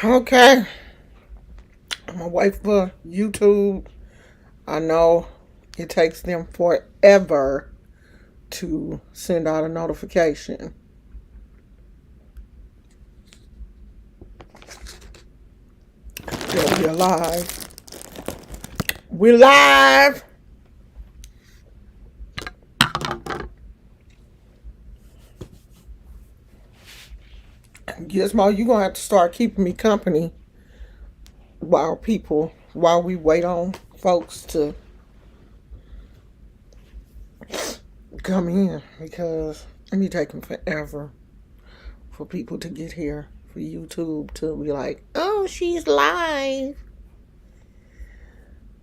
Okay, I'm gonna wait for YouTube. I know it takes them forever to send out a notification. Yeah, we're live. We're live. Gizmo, you're gonna have to start keeping me company while we wait on folks to come in because it be taking forever for people to get here, for YouTube to be like, oh, she's live.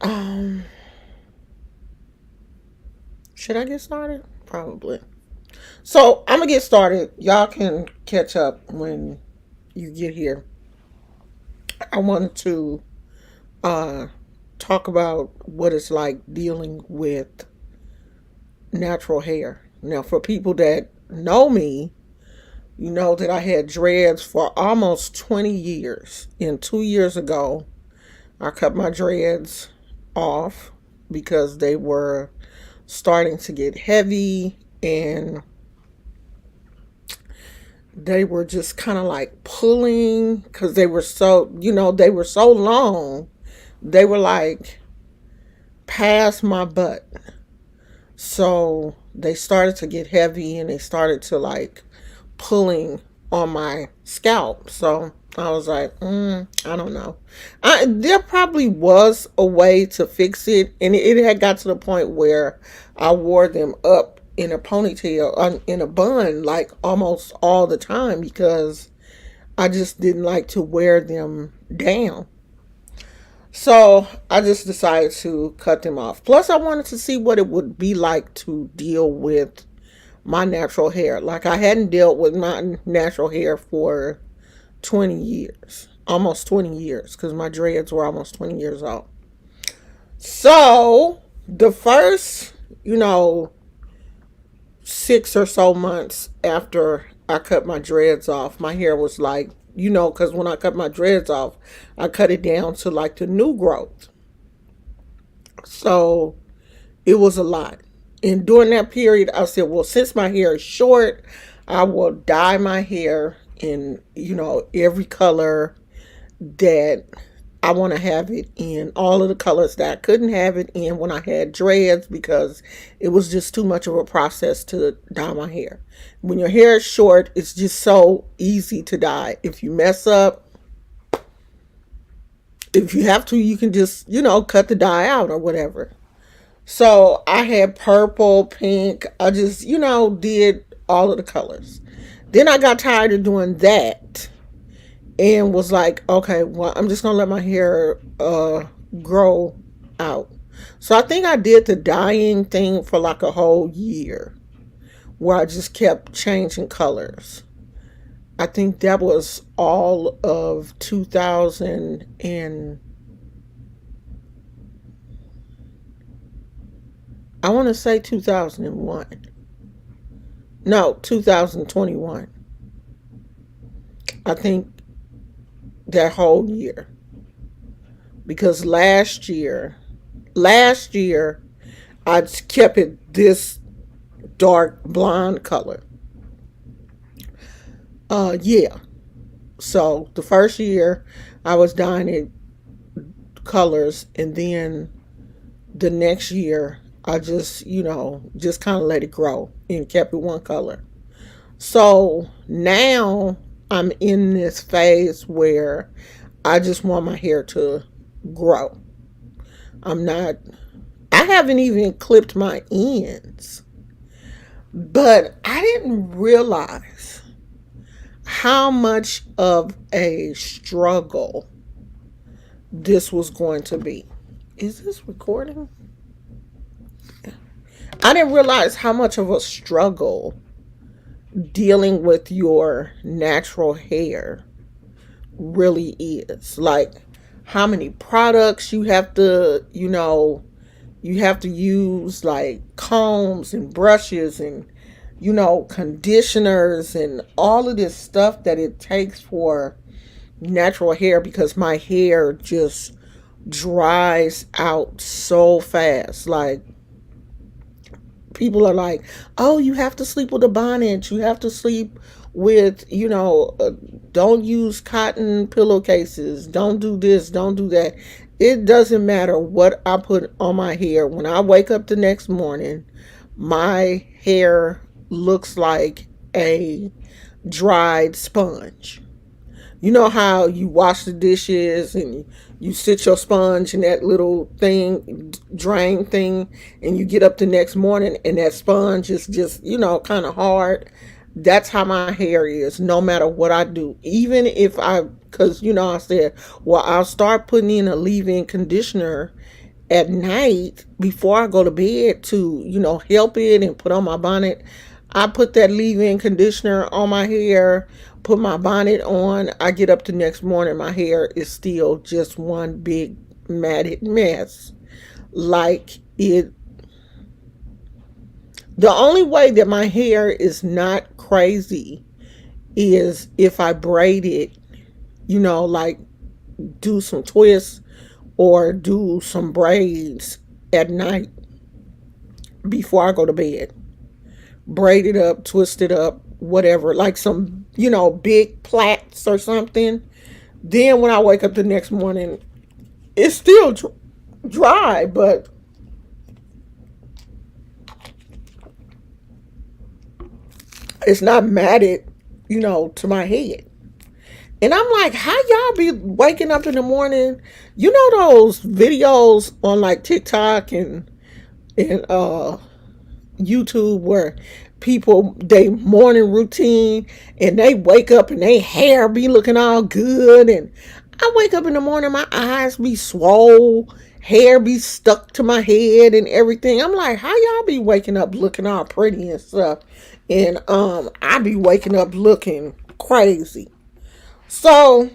Um, should I get started? Probably. So I'm gonna get started. Y'all can catch up when you get here. I wanted to uh, talk about what it's like dealing with natural hair. Now, for people that know me, you know that I had dreads for almost 20 years. And 2 years ago, I cut my dreads off because they were starting to get heavy and they were just kind of like pulling because they were so long. They were like past my butt. So they started to get heavy and they started to like pulling on my scalp. So I was like, I don't know. There probably was a way to fix it, and it had got to the point where I wore them up in a ponytail, in a bun, like almost all the time because I just didn't like to wear them down. So I just decided to cut them off. Plus, I wanted to see what it would be like to deal with my natural hair. Like, I hadn't dealt with my natural hair for 20 years, almost 20 years, because my dreads were almost 20 years old. So the first, 6 or so months after I cut my dreads off, my hair was like, because when I cut my dreads off, I cut it down to like the new growth. So it was a lot. And during that period, I said, well, since my hair is short, I will dye my hair in, every color that I want to have it in, all of the colors that I couldn't have it in when I had dreads because it was just too much of a process to dye my hair. When your hair is short, it's just so easy to dye. If you mess up, if you have to, you can just, cut the dye out or whatever. So I had purple, pink. I just, did all of the colors. Then I got tired of doing that and was like, okay, well, I'm just gonna let my hair grow out. So I think I did the dyeing thing for like a whole year, where I just kept changing colors. I think that was all of 2000 and I want to say 2001. No, 2021. I think that whole year because last year I kept it this dark blonde color. Yeah. So the first year I was dyeing it colors, and then the next year I just, just kind of let it grow and kept it one color. So now I'm in this phase where I just want my hair to grow. I'm not, I haven't even clipped my ends, but I didn't realize how much of a struggle this was going to be. Is this recording? I didn't realize how much of a struggle dealing with your natural hair really is. Like, how many products you have to, you have to use, like combs and brushes and, conditioners and all of this stuff that it takes for natural hair because my hair just dries out so fast. Like, people are like, oh, you have to sleep with a bonnet. You have to sleep with, don't use cotton pillowcases. Don't do this. Don't do that. It doesn't matter what I put on my hair. When I wake up the next morning, my hair looks like a dried sponge. You know how you wash the dishes and you sit your sponge in that little thing, drain thing, and you get up the next morning and that sponge is just, kind of hard. That's how my hair is, no matter what I do. Even if because, I said, well, I'll start putting in a leave-in conditioner at night before I go to bed to, help it and put on my bonnet. I put that leave-in conditioner on my hair, put my bonnet on. I get up the next morning, my hair is still just one big matted mess. Like it. The only way that my hair is not crazy is if I braid it, like do some twists or do some braids at night before I go to bed. Braid it up, twist it up, whatever, like some, big plaits or something. Then when I wake up the next morning, it's still dry, but it's not matted, to my head. And I'm like, how y'all be waking up in the morning? You know those videos on like TikTok and YouTube where people they morning routine and they wake up and they hair be looking all good, and I wake up in the morning, my eyes be swole, hair be stuck to my head and everything. I'm like, how y'all be waking up looking all pretty and stuff? And I be waking up looking crazy. So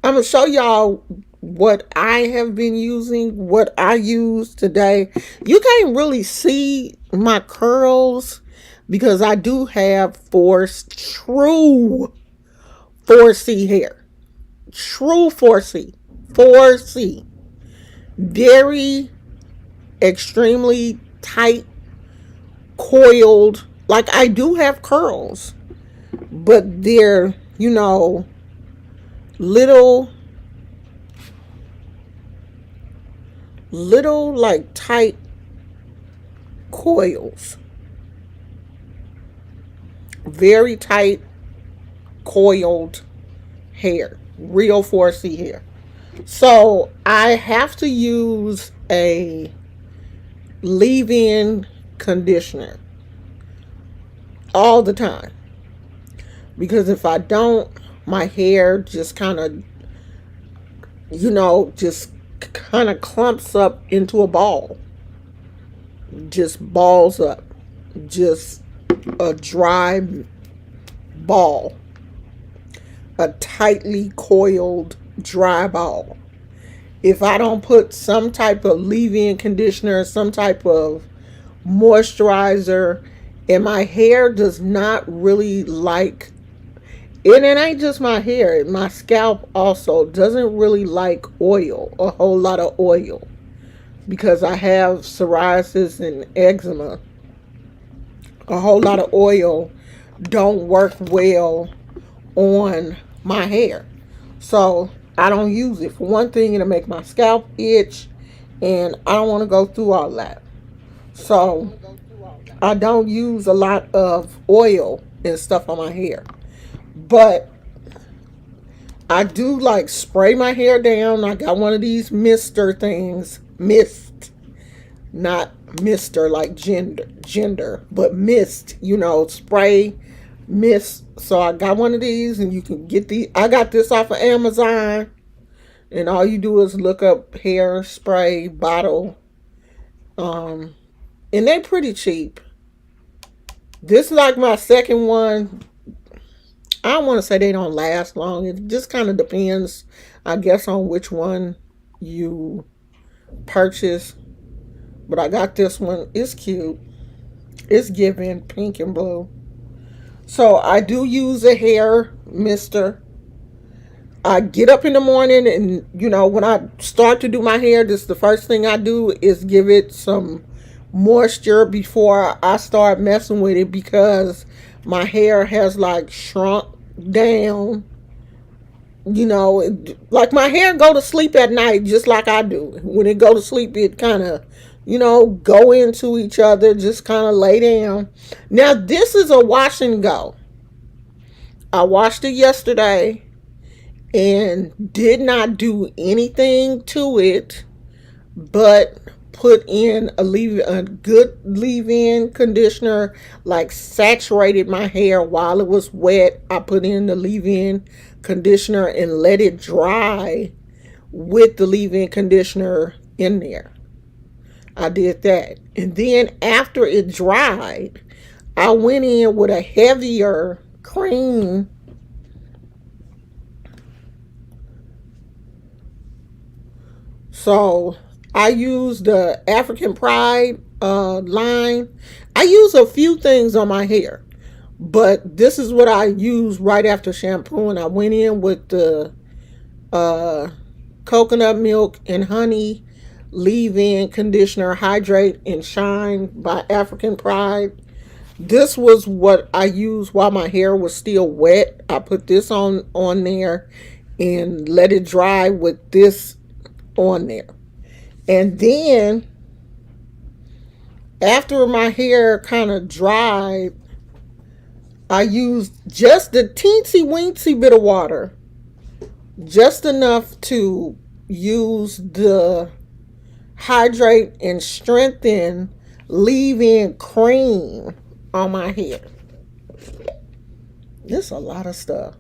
I'm gonna show y'all what I have been using, what I use today. You can't really see my curls because I do have true 4C hair. True 4C. 4C. Very extremely tight, coiled. Like, I do have curls, but they're, little like tight coils. Very tight coiled hair. Real 4C hair. So I have to use a leave-in conditioner all the time. Because if I don't, my hair just kind of, just kind of clumps up into a ball. Just balls up. Just a dry ball. A tightly coiled dry ball. If I don't put some type of leave-in conditioner, some type of moisturizer, and my hair does not really like, and it ain't just my hair, my scalp also doesn't really like oil, a whole lot of oil, because I have psoriasis and eczema. A whole lot of oil don't work well on my hair. So I don't use it. For one thing, it'll make my scalp itch, and I don't want to go through all that. So I don't use a lot of oil and stuff on my hair. But I do like spray my hair down. I got one of these mister things. Mist. Not mister like gender, but mist, spray mist. So I got one of these, and you can get I got this off of Amazon. And all you do is look up hair spray bottle. And they're pretty cheap. This is like my second one. I don't want to say they don't last long. It just kind of depends, I guess, on which one you purchase. But I got this one. It's cute. It's giving pink and blue. So I do use a hair mister. I get up in the morning, and when I start to do my hair, this the first thing I do is give it some moisture before I start messing with it, because my hair has like shrunk down. Like my hair go to sleep at night just like I do. When it go to sleep, it kind of go into each other, just kind of lay down. Now this is a wash and go. I washed it yesterday and did not do anything to it but put in a good leave-in conditioner, like saturated my hair while it was wet. I put in the leave-in conditioner and let it dry with the leave-in conditioner in there. I did that. And then after it dried, I went in with a heavier cream. So I use the African Pride line. I use a few things on my hair, but this is what I use right after shampoo. And I went in with the coconut milk and honey leave-in conditioner, Hydrate and Shine by African Pride. This was what I used while my hair was still wet. I put this on there and let it dry with this on there. And then after my hair kind of dried, I used just the teensy weensy bit of water, just enough to use the Hydrate and Strengthen leave-in cream on my hair. This is a lot of stuff.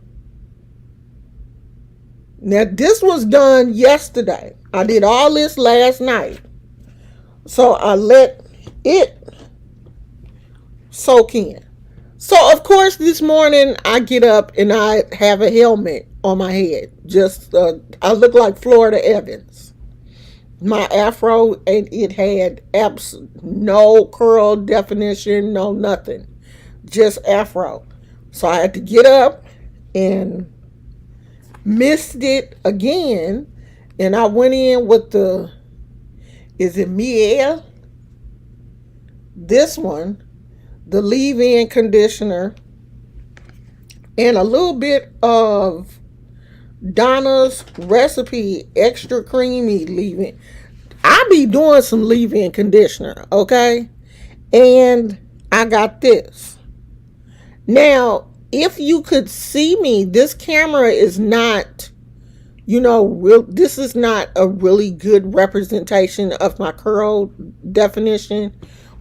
Now this was done yesterday. I did all this last night. So I let it soak in. So of course this morning I get up and I have a helmet on my head. Just I look like Florida Evans. My afro, and it had no curl definition, no nothing. Just afro. So I had to get up and mist it again. And I went in with the, is it Mielle? This one, the leave-in conditioner, and a little bit of Donna's Recipe extra creamy leave-in. I be doing some leave-in conditioner, okay? And I got this. Now, if you could see me, this camera is not, this is not a really good representation of my curl definition.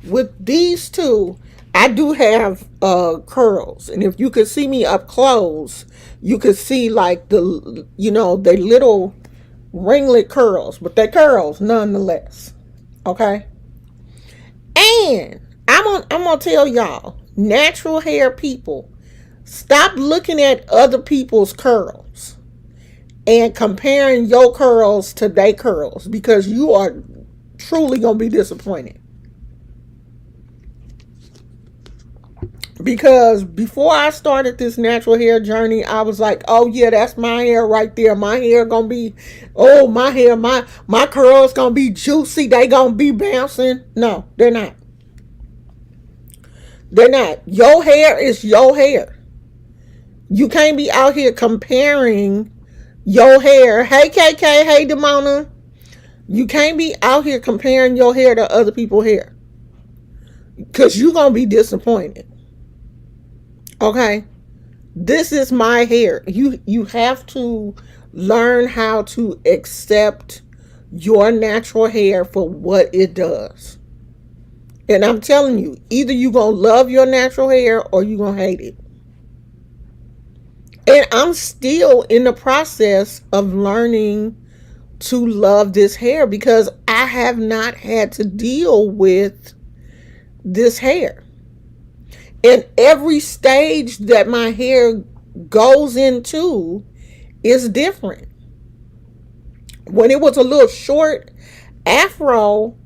With these two, I do have curls, and if you could see me up close, you could see like the, they little ringlet curls, but they're curls nonetheless. Okay, and I'm gonna tell y'all, natural hair people, stop looking at other people's curls and comparing your curls to their curls, because you are truly gonna be disappointed. Because before I started this natural hair journey, I was like, oh yeah, that's my hair right there. My hair gonna be, oh, my hair, my curls gonna be juicy. They gonna be bouncing. No, they're not. They're not. Your hair is your hair. You can't be out here comparing your hair. Hey, KK. Hey, Demona. You can't be out here comparing your hair to other people's hair, because you're gonna be disappointed. Okay, this is my hair. You have to learn how to accept your natural hair for what it does. And I'm telling you, either you're going to love your natural hair or you're going to hate it. And I'm still in the process of learning to love this hair, because I have not had to deal with this hair. And every stage that my hair goes into is different. When it was a little short afro,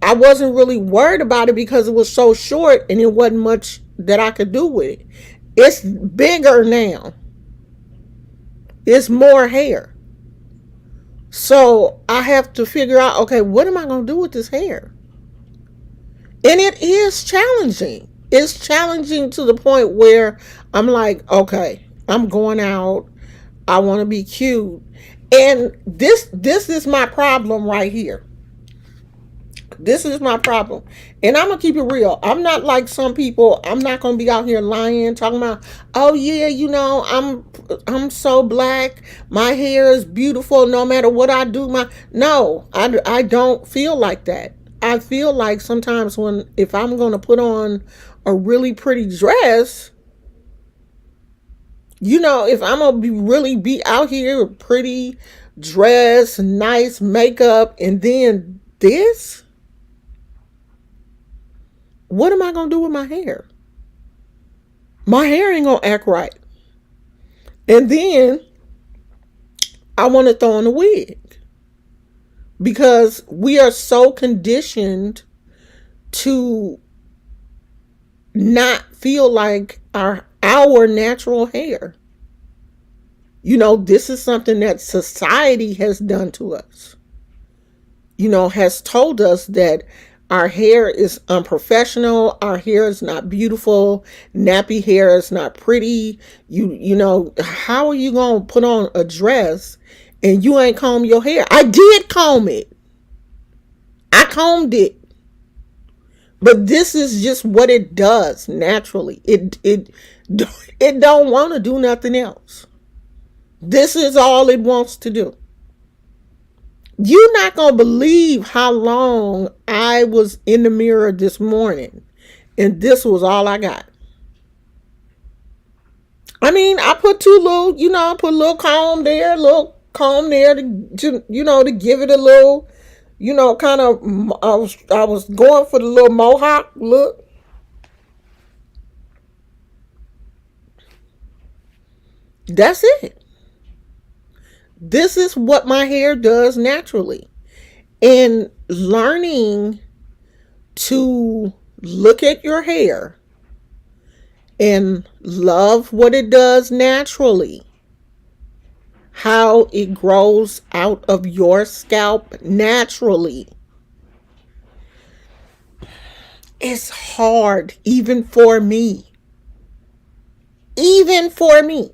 I wasn't really worried about it because it was so short and it wasn't much that I could do with it. It's bigger now. It's more hair. So I have to figure out, okay, what am I going to do with this hair? And it is challenging. It's challenging to the point where I'm like, okay, I'm going out. I want to be cute. And this is my problem right here. This is my problem. And I'm gonna keep it real. I'm not like some people. I'm not gonna be out here lying, talking about, oh yeah, I'm so black. My hair is beautiful no matter what I do. No, I don't feel like that. I feel like sometimes if I'm gonna put on a really pretty dress, if I'm gonna be out here pretty dress, nice makeup, and then this, what am I going to do with my hair? My hair ain't going to act right. And then I want to throw in a wig because we are so conditioned to not feel like our natural hair. This is something that society has done to us. Has told us that our hair is unprofessional, our hair is not beautiful, nappy hair is not pretty. How are you going to put on a dress and you ain't comb your hair? I did comb it. I combed it. But this is just what it does naturally. It don't want to do nothing else. This is all it wants to do. You're not going to believe how long I was in the mirror this morning, and this was all I got. I mean, I put I put a little comb there, to give it a little, kind of, I was going for the little mohawk look. That's it. This is what my hair does naturally. And learning to look at your hair and love what it does naturally, how it grows out of your scalp naturally. It's hard, even for me. Even for me.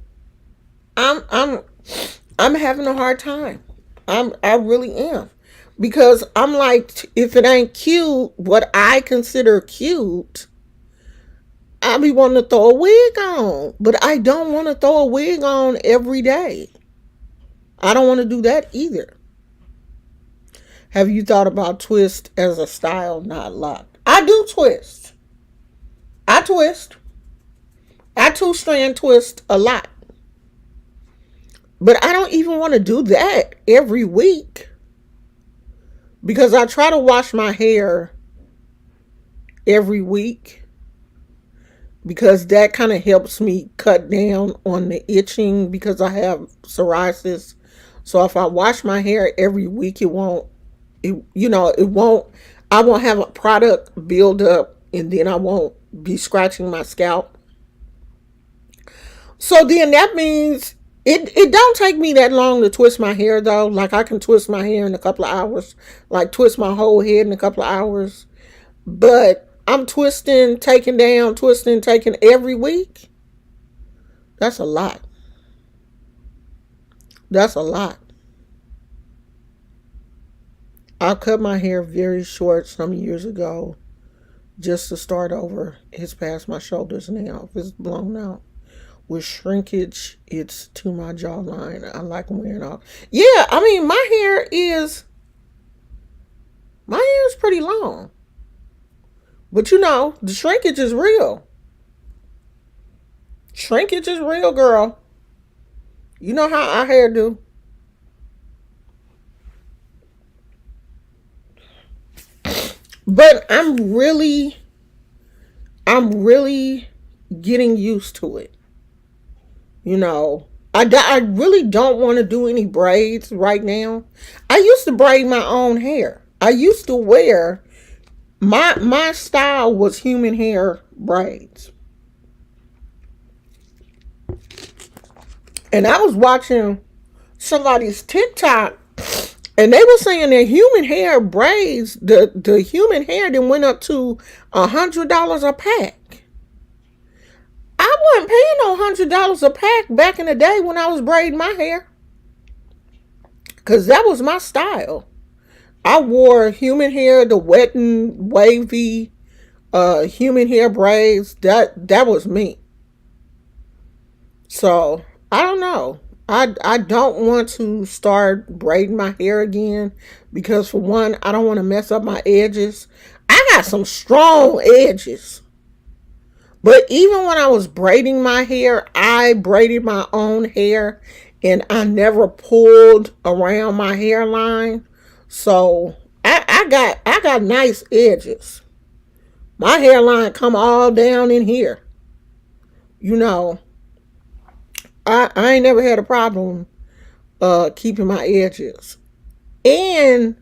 I'm having a hard time. I really am. Because I'm like, if it ain't cute, what I consider cute, I be wanting to throw a wig on. But I don't want to throw a wig on every day. I don't want to do that either. Have you thought about twist as a style, not lock? I do twist. I twist. I two-strand twist a lot. But I don't even want to do that every week. Because I try to wash my hair every week. Because that kind of helps me cut down on the itching because I have psoriasis. So if I wash my hair every week, it won't, I won't have a product build up and then I won't be scratching my scalp. So then that means it don't take me that long to twist my hair though. Like I can twist my hair in a couple of hours, like twist my whole head in a couple of hours. But I'm twisting, taking down, twisting, taking every week. That's a lot. That's a lot. I cut my hair very short some years ago just to start over. It's past my shoulders now. It's blown out. With shrinkage, it's to my jawline. I like wearing off. Yeah, I mean my hair is pretty long. But the shrinkage is real. Shrinkage is real, girl. You know how our hair do. But I'm really getting used to it. I really don't want to do any braids right now. I used to braid my own hair. I used to wear my style was human hair braids. And I was watching somebody's TikTok, and they were saying that human hair braids, the human hair then went up to $100 a pack. I wasn't paying no $100 a pack back in the day when I was braiding my hair, because that was my style. I wore human hair, the wet and wavy human hair braids. That was me. So I don't know. I don't want to start braiding my hair again because, for one, I don't want to mess up my edges. I got some strong edges. But even when I was braiding my hair, I braided my own hair and I never pulled around my hairline. So I got nice edges. My hairline come all down in here. You know, I ain't never had a problem keeping my edges. And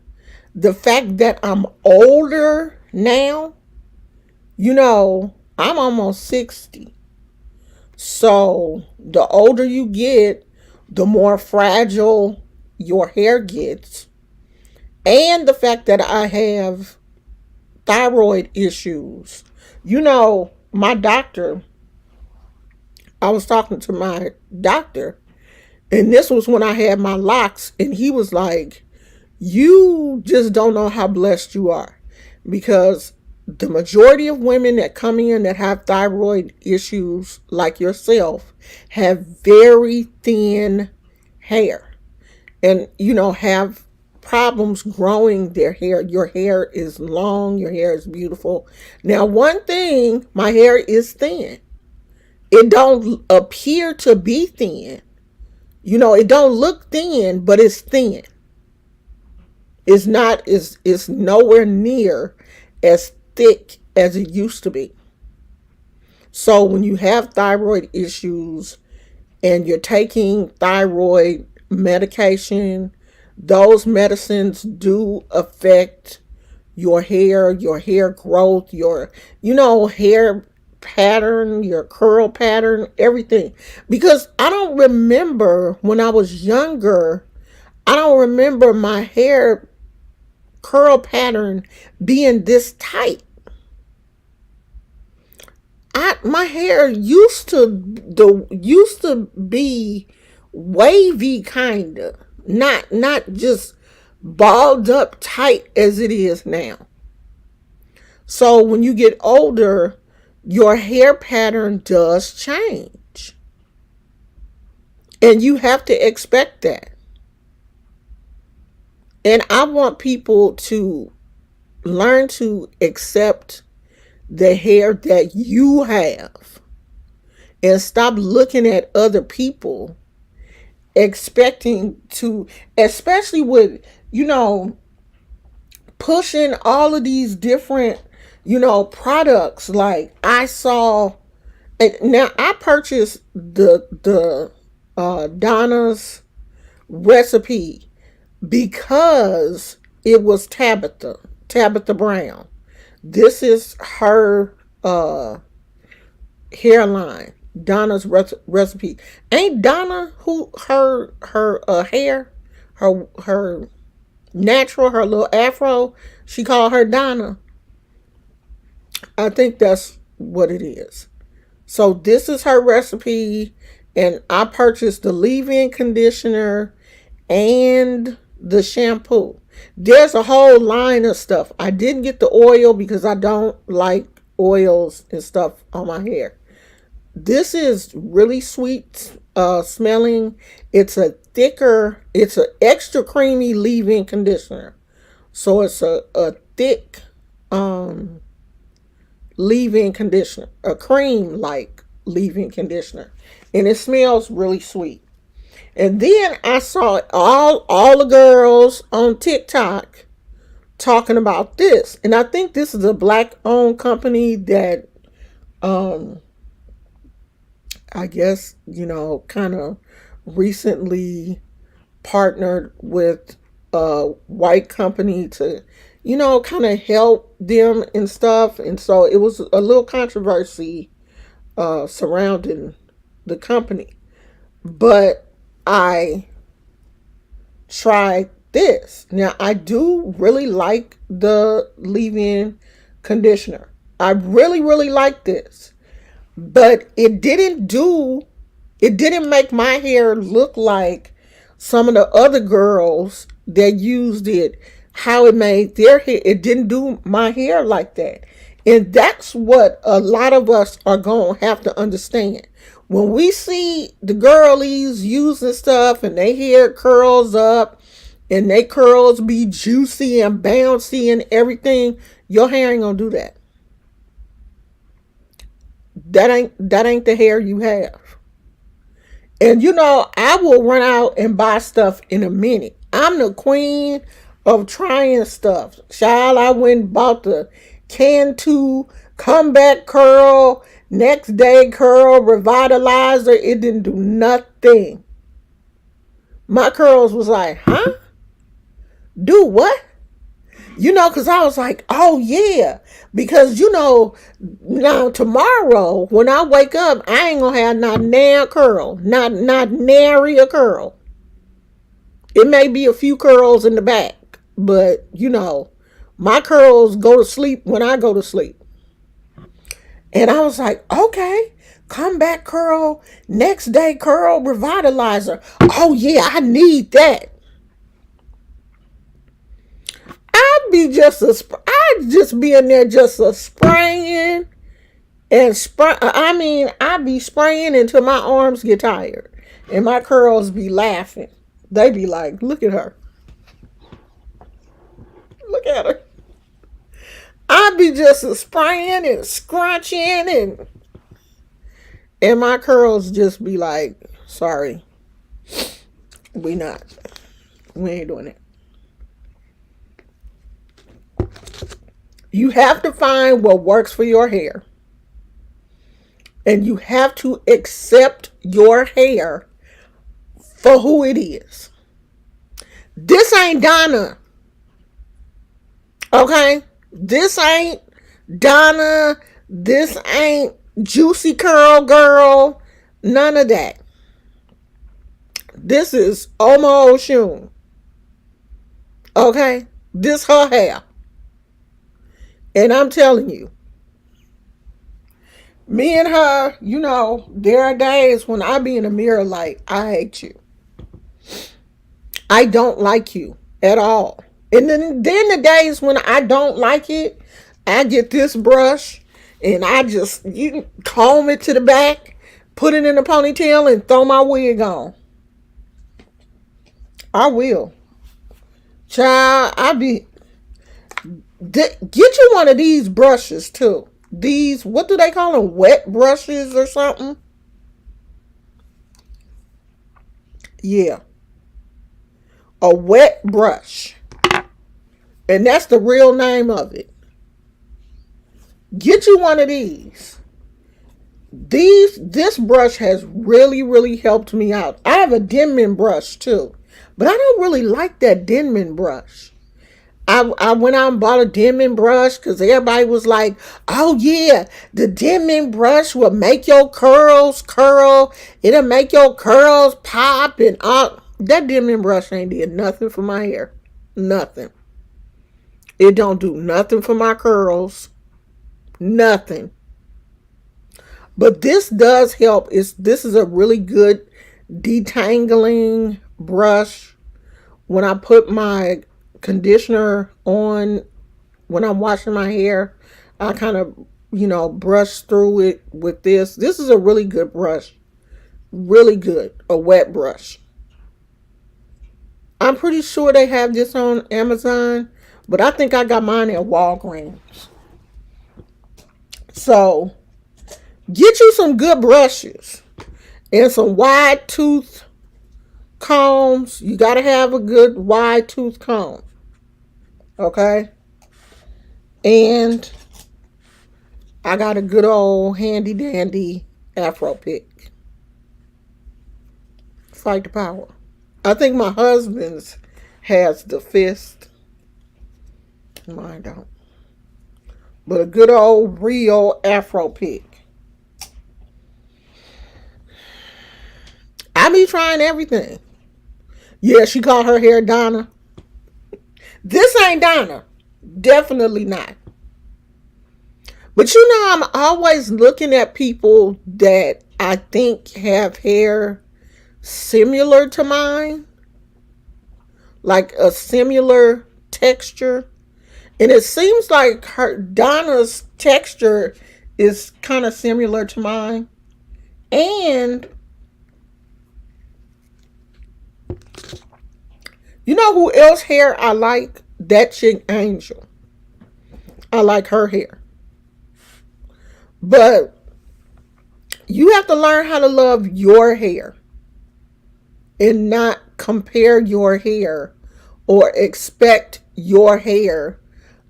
the fact that I'm older now, I'm almost 60. So the older you get, the more fragile your hair gets. And the fact that I have thyroid issues. My doctor, I was talking to my doctor, and this was when I had my locks, and he was like, you just don't know how blessed you are, because the majority of women that come in that have thyroid issues like yourself have very thin hair, and have problems growing their hair. Your hair is long, your hair is beautiful. Now, one thing, my hair is thin. It don't appear to be thin. It don't look thin, but it's thin. It's nowhere near as thick as it used to be. So when you have thyroid issues and you're taking thyroid medication, those medicines do affect your hair growth, your hair pattern, your curl pattern, everything. Because I don't remember when I was younger, I don't remember my hair curl pattern being this tight. My hair used to be wavy, kind of, not just balled up tight as it is now. So when you get older, your hair pattern does change, and you have to expect that. And I want people to learn to accept the hair that you have and stop looking at other people expecting to, especially with, pushing all of these different, products. Like I saw, now I purchased the Donna's recipe because it was Tabitha Brown. This is her hairline, Donna's recipe. Ain't Donna who her hair, her natural, her little afro, she called her Donna. I think that's what it is. So this is her recipe, and I purchased the leave-in conditioner and the shampoo. There's a whole line of stuff. I didn't get the oil because I don't like oils and stuff on my hair. This is really sweet smelling. It's an extra creamy leave-in conditioner. So it's a thick leave-in conditioner, a cream like leave-in conditioner, and it smells really sweet. And then I saw all the girls on TikTok talking about this, and I think this is a black-owned company that I guess kind of recently partnered with a white company to kind of help them and stuff. And so it was a little controversy surrounding the company. But I tried this. Now, I do really like the leave-in conditioner. I really, really like this. But it didn't make my hair look like some of the other girls that used it, how it made their hair. It didn't do my hair like that. And that's what a lot of us are going to have to understand. When we see the girlies using stuff and they hair curls up and they curls be juicy and bouncy and everything, your hair ain't going to do that. That ain't the hair you have. And I will run out and buy stuff in a minute. I'm the queen of trying stuff. Child, I went and bought the Cantu comeback curl, next day curl, revitalizer. It didn't do nothing. My curls was like, huh? Do what? Because I was like, oh yeah. Because, now tomorrow when I wake up, I ain't gonna have not nair curl, not nary a curl. It may be a few curls in the back, but my curls go to sleep when I go to sleep. And I was like, okay, comeback curl, next day curl, revitalizer. Oh yeah, I need that. I'd just be in there just a spraying and spray. I mean, I'd be spraying until my arms get tired, and my curls be laughing. They be like, "Look at her, look at her." I'd be just a spraying and scrunching, and my curls just be like, "Sorry, we not, we ain't doing it." You have to find what works for your hair. And you have to accept your hair for who it is. This ain't Donna. Okay? This ain't Donna. This ain't Juicy Curl Girl. None of that. This is Omo Oshun. Okay? This her hair. And I'm telling you, me and her, there are days when I be in the mirror like, I hate you. I don't like you at all. And then the days when I don't like it, I get this brush and I just comb it to the back, put it in a ponytail and throw my wig on. I will. Child, get you one of these brushes too. These, what do they call them? Wet brushes or something? Yeah. A wet brush. And that's the real name of it. Get you one of these. This brush has really, really helped me out. I have a Denman brush too. But I don't really like that Denman brush. I went out and bought a Denman brush because everybody was like, oh yeah, the Denman brush will make your curls curl. It'll make your curls pop and all. That Denman brush ain't did nothing for my hair. Nothing. It don't do nothing for my curls. Nothing. But this does help. This is a really good detangling brush. When I put my conditioner on, when I'm washing my hair, I kind of, brush through it with this. This is a really good brush. Really good. A wet brush. I'm pretty sure they have this on Amazon, but I think I got mine at Walgreens. So, get you some good brushes and some wide tooth combs. You got to have a good wide tooth comb. Okay? And I got a good old handy dandy Afro pick. Fight the power. I think my husband's has the fist. Mine don't. But a good old real Afro pick. I I be trying everything. Yeah, she called her hair Donna. This ain't Donna. Definitely not. But you know, I'm always looking at people that I think have hair similar to mine, like a similar texture. And it seems like her Donna's texture is kind of similar to mine. And you know who else hair I like? That chick Angel. I like her hair. But you have to learn how to love your hair and not compare your hair or expect your hair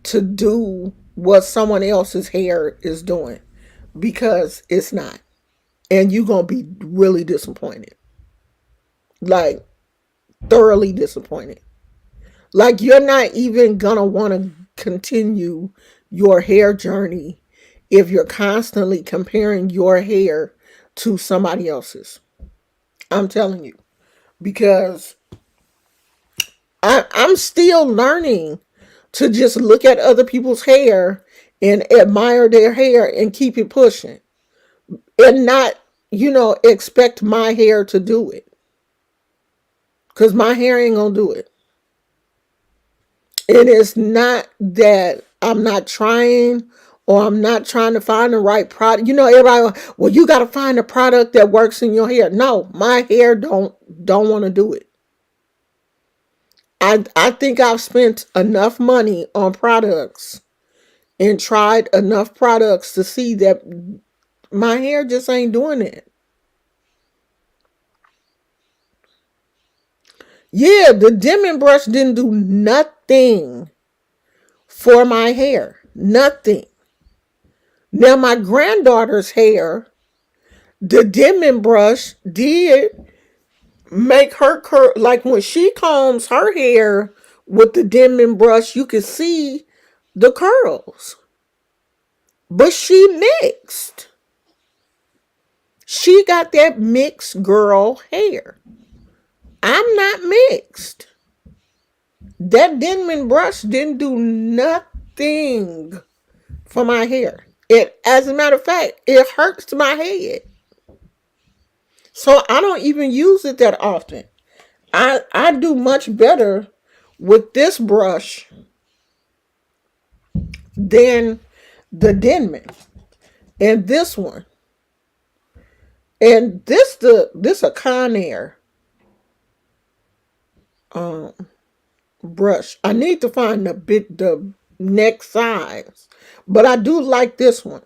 to do what someone else's hair is doing, because it's not. And you're going to be really disappointed. Like, thoroughly disappointed. Like, you're not even going to want to continue your hair journey if you're constantly comparing your hair to somebody else's. I'm telling you. Because I'm still learning to just look at other people's hair and admire their hair and keep it pushing. And not, expect my hair to do it. Because my hair ain't going to do it. And it's not that I'm not trying or I'm not trying to find the right product. Everybody, well, you got to find a product that works in your hair. No, my hair don't want to do it. I think I've spent enough money on products and tried enough products to see that my hair just ain't doing it. Yeah, the Denman brush didn't do nothing for my hair. Nothing. Now my granddaughter's hair, the Denman brush did make her curl. Like when she combs her hair with the Denman brush, you can see the curls. But she mixed. She got that mixed girl hair. I'm not mixed. That Denman brush didn't do nothing for my hair. As a matter of fact, it hurts my head. So I don't even use it that often. I do much better with this brush than the Denman. And this one. And this a Conair brush. I need to find the next size. But I do like this one.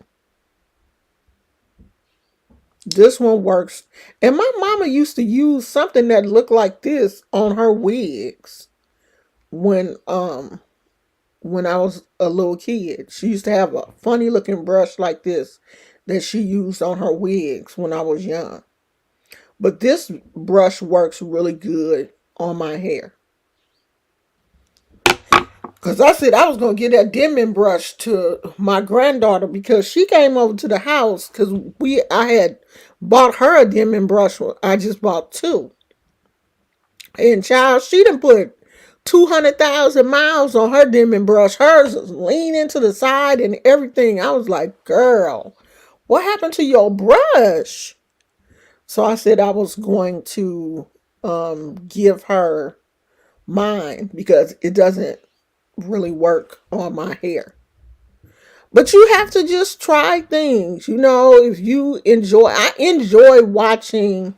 This one works. And my mama used to use something that looked like this on her wigs when I was a little kid. She used to have a funny looking brush like this that she used on her wigs when I was young. But this brush works really good on my hair. Because I said I was going to get that Denman brush to my granddaughter because she came over to the house because I had bought her a Denman brush. I just bought two. And child, she done put 200,000 miles on her Denman brush. Hers is leaning to the side and everything. I was like, girl, what happened to your brush? So I said I was going to give her mine because it doesn't really work on my hair. But you have to just try things. If you I enjoy watching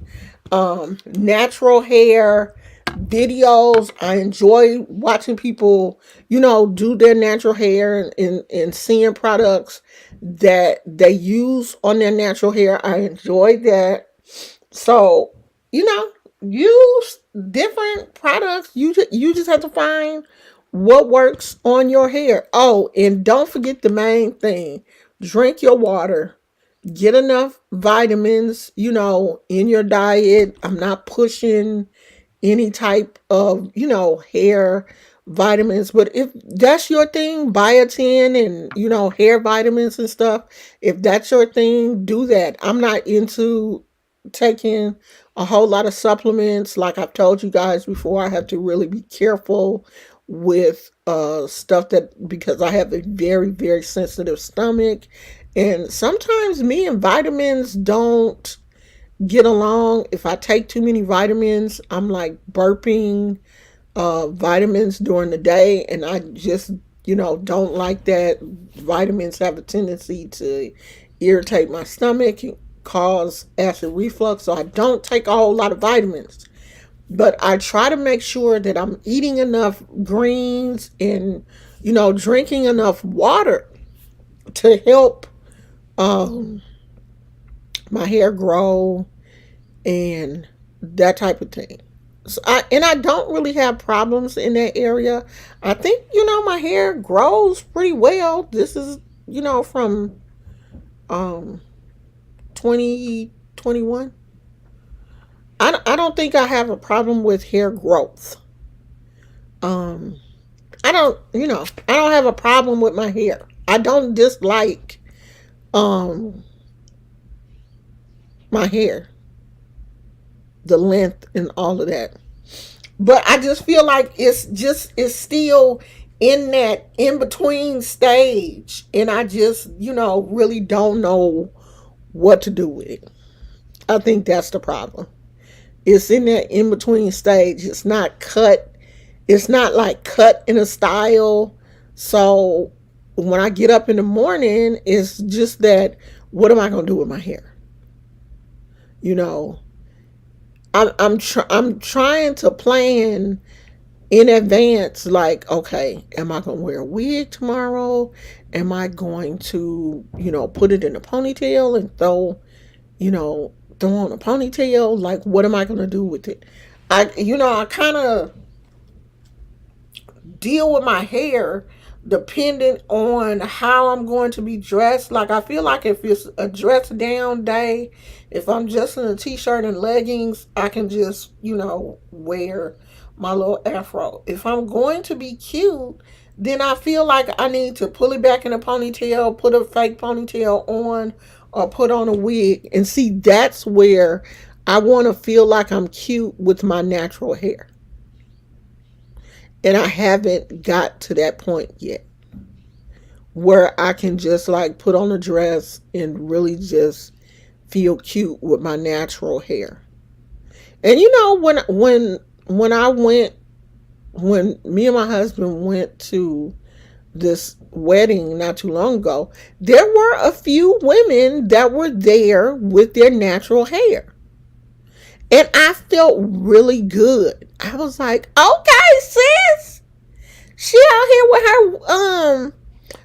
natural hair videos. I enjoy watching people, do their natural hair and seeing products that they use on their natural hair. I enjoy that. So, use different products. You just have to find what works on your hair. Oh, and don't forget the main thing. Drink your water. Get enough vitamins, in your diet. I'm not pushing any type of, hair vitamins. But if that's your thing, biotin and, hair vitamins and stuff, if that's your thing, do that. I'm not into taking a whole lot of supplements. Like I've told you guys before, I have to really be careful with stuff that, because I have a very, very sensitive stomach. And sometimes me and vitamins don't get along. If I take too many vitamins, I'm like burping vitamins during the day, and I just, don't like that. Vitamins have a tendency to irritate my stomach and cause acid reflux, so I don't take a whole lot of vitamins. But I try to make sure that I'm eating enough greens and, drinking enough water to help um, my hair grow and that type of thing. So I don't really have problems in that area. I think, my hair grows pretty well. This is, from um 2021. I don't think I have a problem with hair growth. Um I don't have a problem with my hair. I don't dislike um my hair, the length and all of that. But I just feel like it's still in that in between stage, and I just, really don't know what to do with it. I think that's the problem. It's in that in between stage. It's not cut. It's not like cut in a style. So when I get up in the morning, it's just that, what am I going to do with my hair? You know, I'm trying to plan in advance, like, okay, am I going to wear a wig tomorrow? Am I going to, put it in a ponytail and throw on a ponytail? Like, what am I going to do with it? I kind of deal with my hair depending on how I'm going to be dressed. Like, I feel like if it's a dress down day, if I'm just in a t-shirt and leggings, I can just, wear my little afro. If I'm going to be cute, then I feel like I need to pull it back in a ponytail, put a fake ponytail on, or put on a wig. And see, that's where I want to feel like I'm cute with my natural hair. And I haven't got to that point yet where I can just like put on a dress and really just feel cute with my natural hair. And when me and my husband went to this wedding not too long ago, there were a few women that were there with their natural hair. And I felt really good. I was like, okay, sis. She out here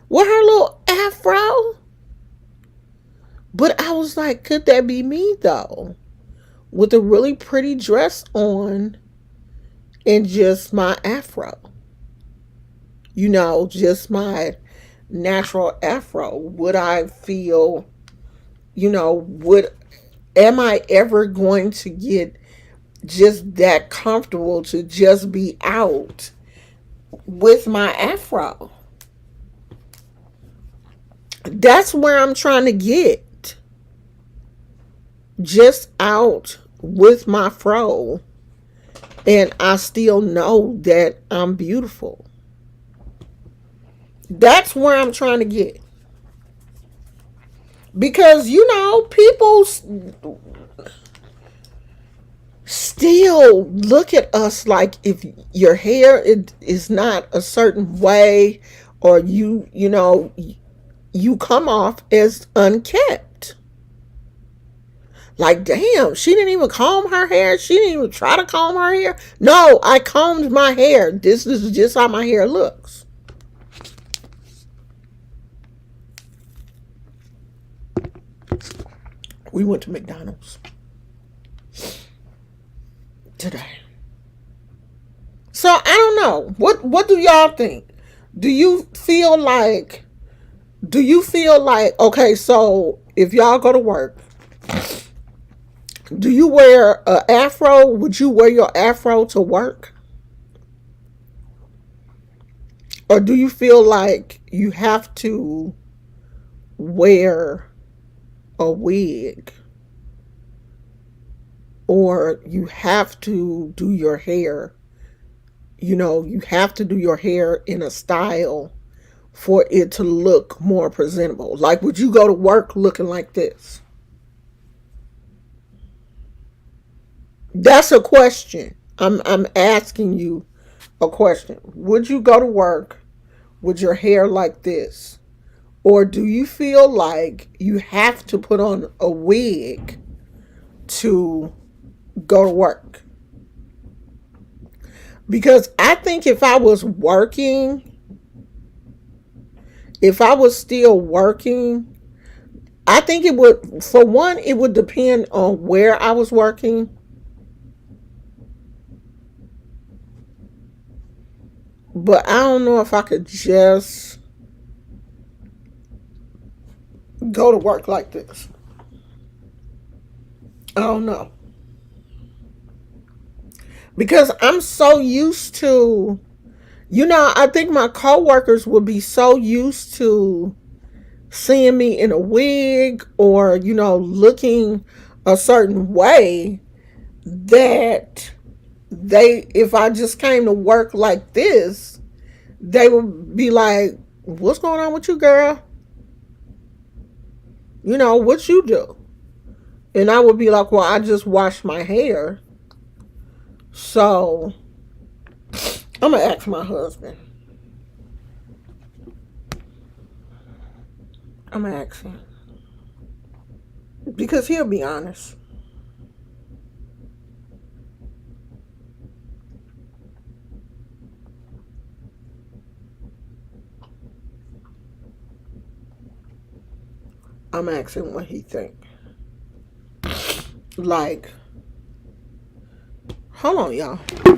with her little afro. But I was like, could that be me though? With a really pretty dress on and just my afro. Just my natural afro. Would I feel, would am I ever going to get just that comfortable to just be out with my afro? That's where I'm trying to get. Just out with my fro, and I still know that I'm beautiful. That's where I'm trying to get. Because, people still look at us like if your hair is not a certain way, or you come off as unkept. Like, damn, she didn't even comb her hair. She didn't even try to comb her hair. No, I combed my hair. This is just how my hair looks. We went to McDonald's today. So I don't know. What do y'all think? Do you feel like okay, so if y'all go to work, do you wear a afro? Would you wear your afro to work? Or do you feel like you have to wear a wig or you have to do your hair, you have to do your hair in a style for it to look more presentable. Like, would you go to work looking like this? That's a question. I'm asking you a question. Would you go to work with your hair like this? Or do you feel like you have to put on a wig to go to work? Because I think if I was still working, I think it would, for one, it would depend on where I was working. But I don't know if I could just go to work like this. I don't know. Because I'm so used to, I think my coworkers would be so used to seeing me in a wig or, looking a certain way that if I just came to work like this, they would be like, what's going on with you, girl? What you do? And I would be like, well, I just washed my hair. So I'm going to ask my husband. I'm going to ask him. Because he'll be honest. I'm asking what he think. Like, hold on, y'all. Damn.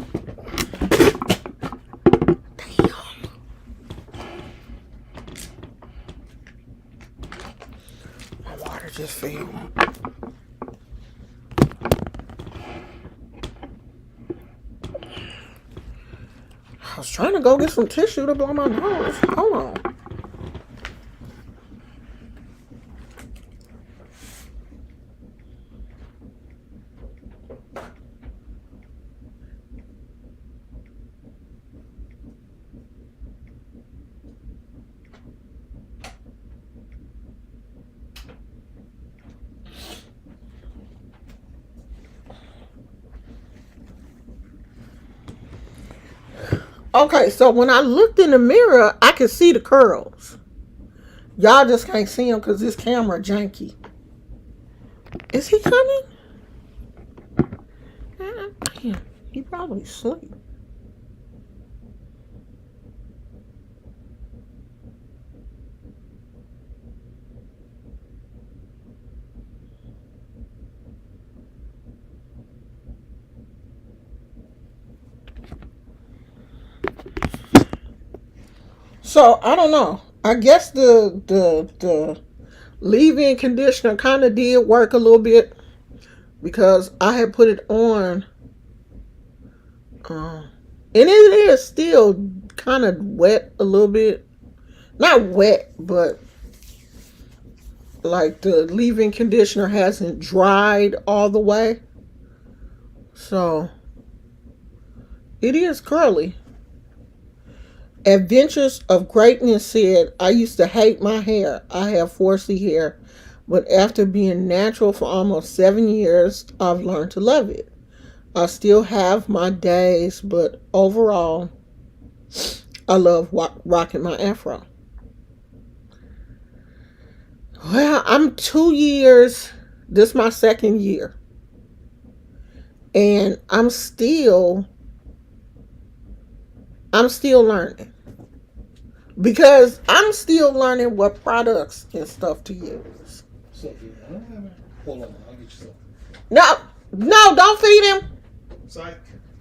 My water just fell. I was trying to go get some tissue to blow my nose. Hold on. Okay, so when I looked in the mirror, I could see the curls. Y'all just can't see them because this camera janky. Is he coming? Damn, he probably asleep. So I don't know. I guess the leave-in conditioner kind of did work a little bit because I had put it on, and it is still kind of wet a little bit. Not wet, but like the leave-in conditioner hasn't dried all the way. So it is curly. Adventures of Greatness said, I used to hate my hair. I have 4C hair, but after being natural for almost 7 years, I've learned to love it. I still have my days, but overall, I love rocking my afro. Well, I'm 2 years. This is my second year. And I'm still learning. Because I'm still learning what products and stuff to use. Sophie, I don't have it. Hold on, I'll get you something. No, don't feed him. Psych.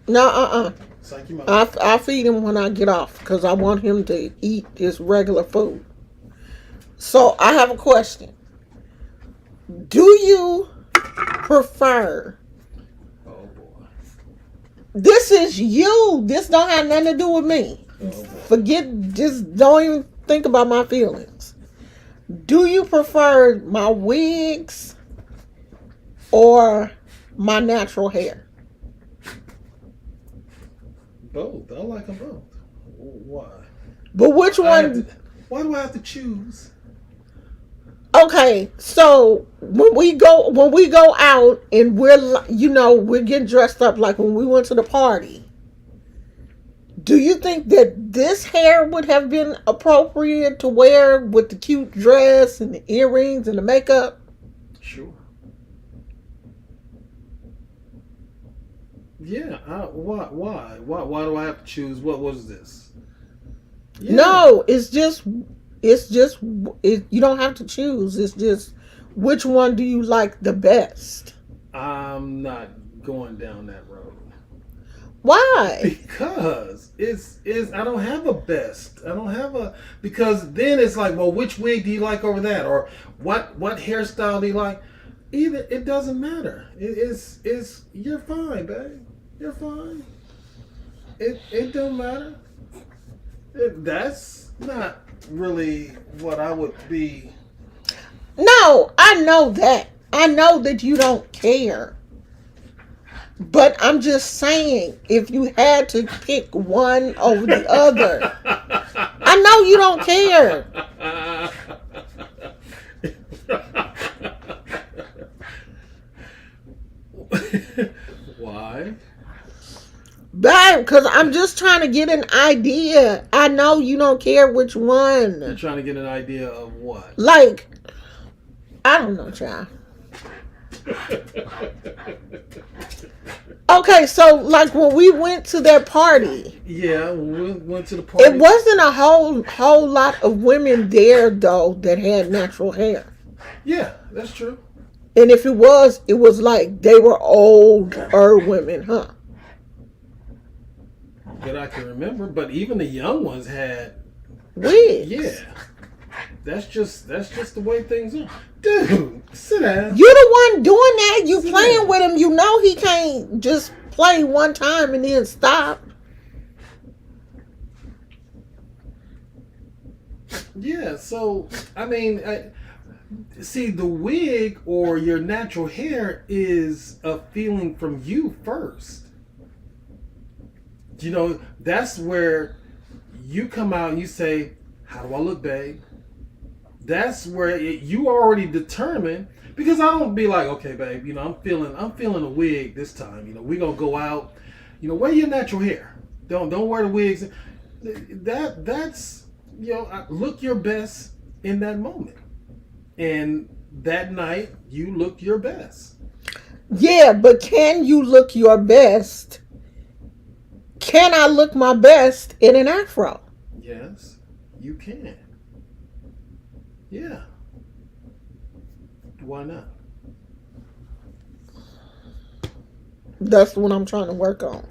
No, Psych him out. I'll feed him when I get off because I want him to eat his regular food. So I have a question. Do you prefer? Oh boy. This is you. This don't have nothing to do with me. Forget. Just don't even think about my feelings. Do you prefer my wigs or my natural hair? Both. I like them both. Why? But which one? Why do I have to choose? Okay, so when we go out and we're getting dressed up like when we went to the party. Do you think that this hair would have been appropriate to wear with the cute dress and the earrings and the makeup? Sure. Yeah. Why? Why do I have to choose? What was this? Yeah. No, you don't have to choose. It's just which one do you like the best? I'm not going down that road. Why? Because it's I don't have a best. I don't have a because then it's like, well, which wig do you like over that, or what hairstyle do you like? Either it doesn't matter. It's you're fine, babe. You're fine. It don't matter. That's not really what I would be. No, I know that. I know that you don't care. But I'm just saying, if you had to pick one over the other, I know you don't care. Why? Babe, because I'm just trying to get an idea. I know you don't care which You're one. trying to get an idea of what? Like, I don't know, child. Okay, so like when we went to that party, Yeah, we went to the party. it wasn't a whole lot of women there though that had natural hair. Yeah, that's true. And if it was like they were older women, huh? That I can remember, but even the young ones had. Wigs. Yeah, that's just the way things are. Dude, sit down. You the one doing that. You Sit playing down. with him. You know he can't just play one time and then stop. Yeah, so I mean, see, the wig or your natural hair is a feeling from you first. You know, that's where you come out and you say, "How do I look, babe?" That's where you already determine. Because I don't be like, "Okay, babe, you know, I'm feeling a wig this time. You know, we gonna go out. You know, wear your natural hair. Don't wear the wigs." That's look your best in that moment, and that night you look your best. Yeah, but can you look your best? Can I look my best in an afro? Yes, you can. Yeah. Why not? That's what I'm trying to work on.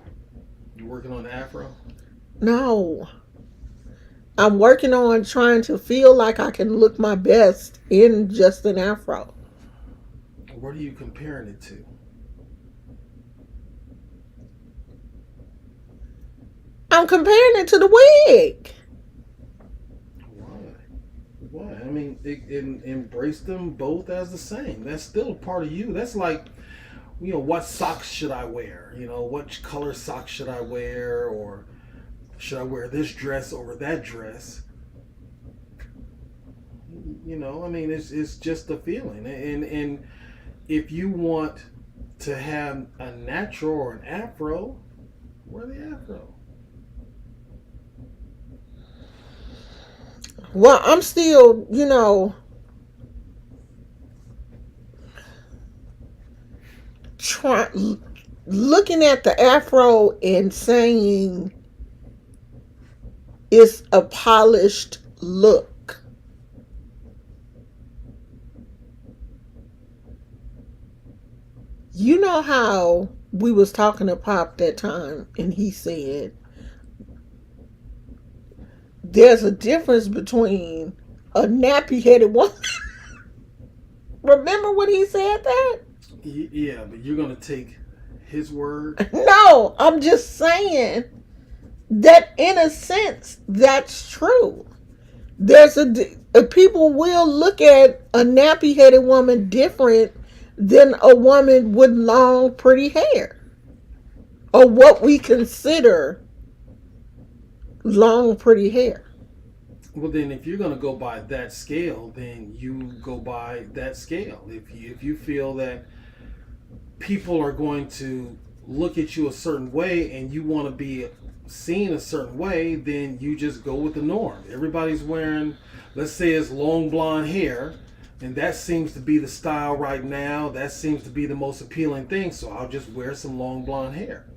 You working on the afro? No. I'm working on trying to feel like I can look my best in just an afro. What are you comparing it to? I'm comparing it to the wig. Why? Why? I mean, embrace them both as the same. That's still a part of you. That's like, you know, what socks should I wear? You know, what color socks should I wear? Or should I wear this dress over that dress? You know, I mean, it's just a feeling. And if you want to have a natural or an afro, wear the afro. Well, I'm still, looking at the afro and saying it's a polished look. You know how we was talking to Pop that time and he said there's a difference between a nappy-headed woman. Remember when he said that? Yeah, but you're going to take his word? No, I'm just saying that in a sense, that's true. There's people will look at a nappy-headed woman different than a woman with long, pretty hair, or what we consider long, pretty hair. Well, then, if you're going to go by that scale, then you go by that scale. If you feel that people are going to look at you a certain way and you want to be seen a certain way, then you just go with the norm. Everybody's wearing, let's say, it's long blonde hair, and that seems to be the style right now. That seems to be the most appealing thing, so I'll just wear some long blonde hair.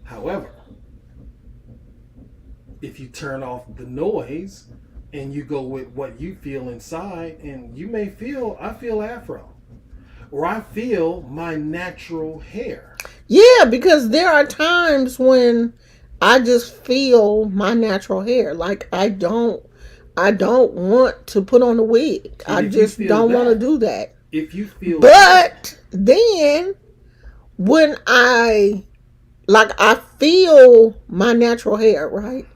However, if you turn off the noise and you go with what you feel inside, and you may feel, I feel afro, or I feel my natural hair. Yeah, because there are times when I just feel my natural hair. Like I don't want to put on a wig. And I if you just feel don't want to that, do that. if you feel that, But then when I feel my natural hair, right?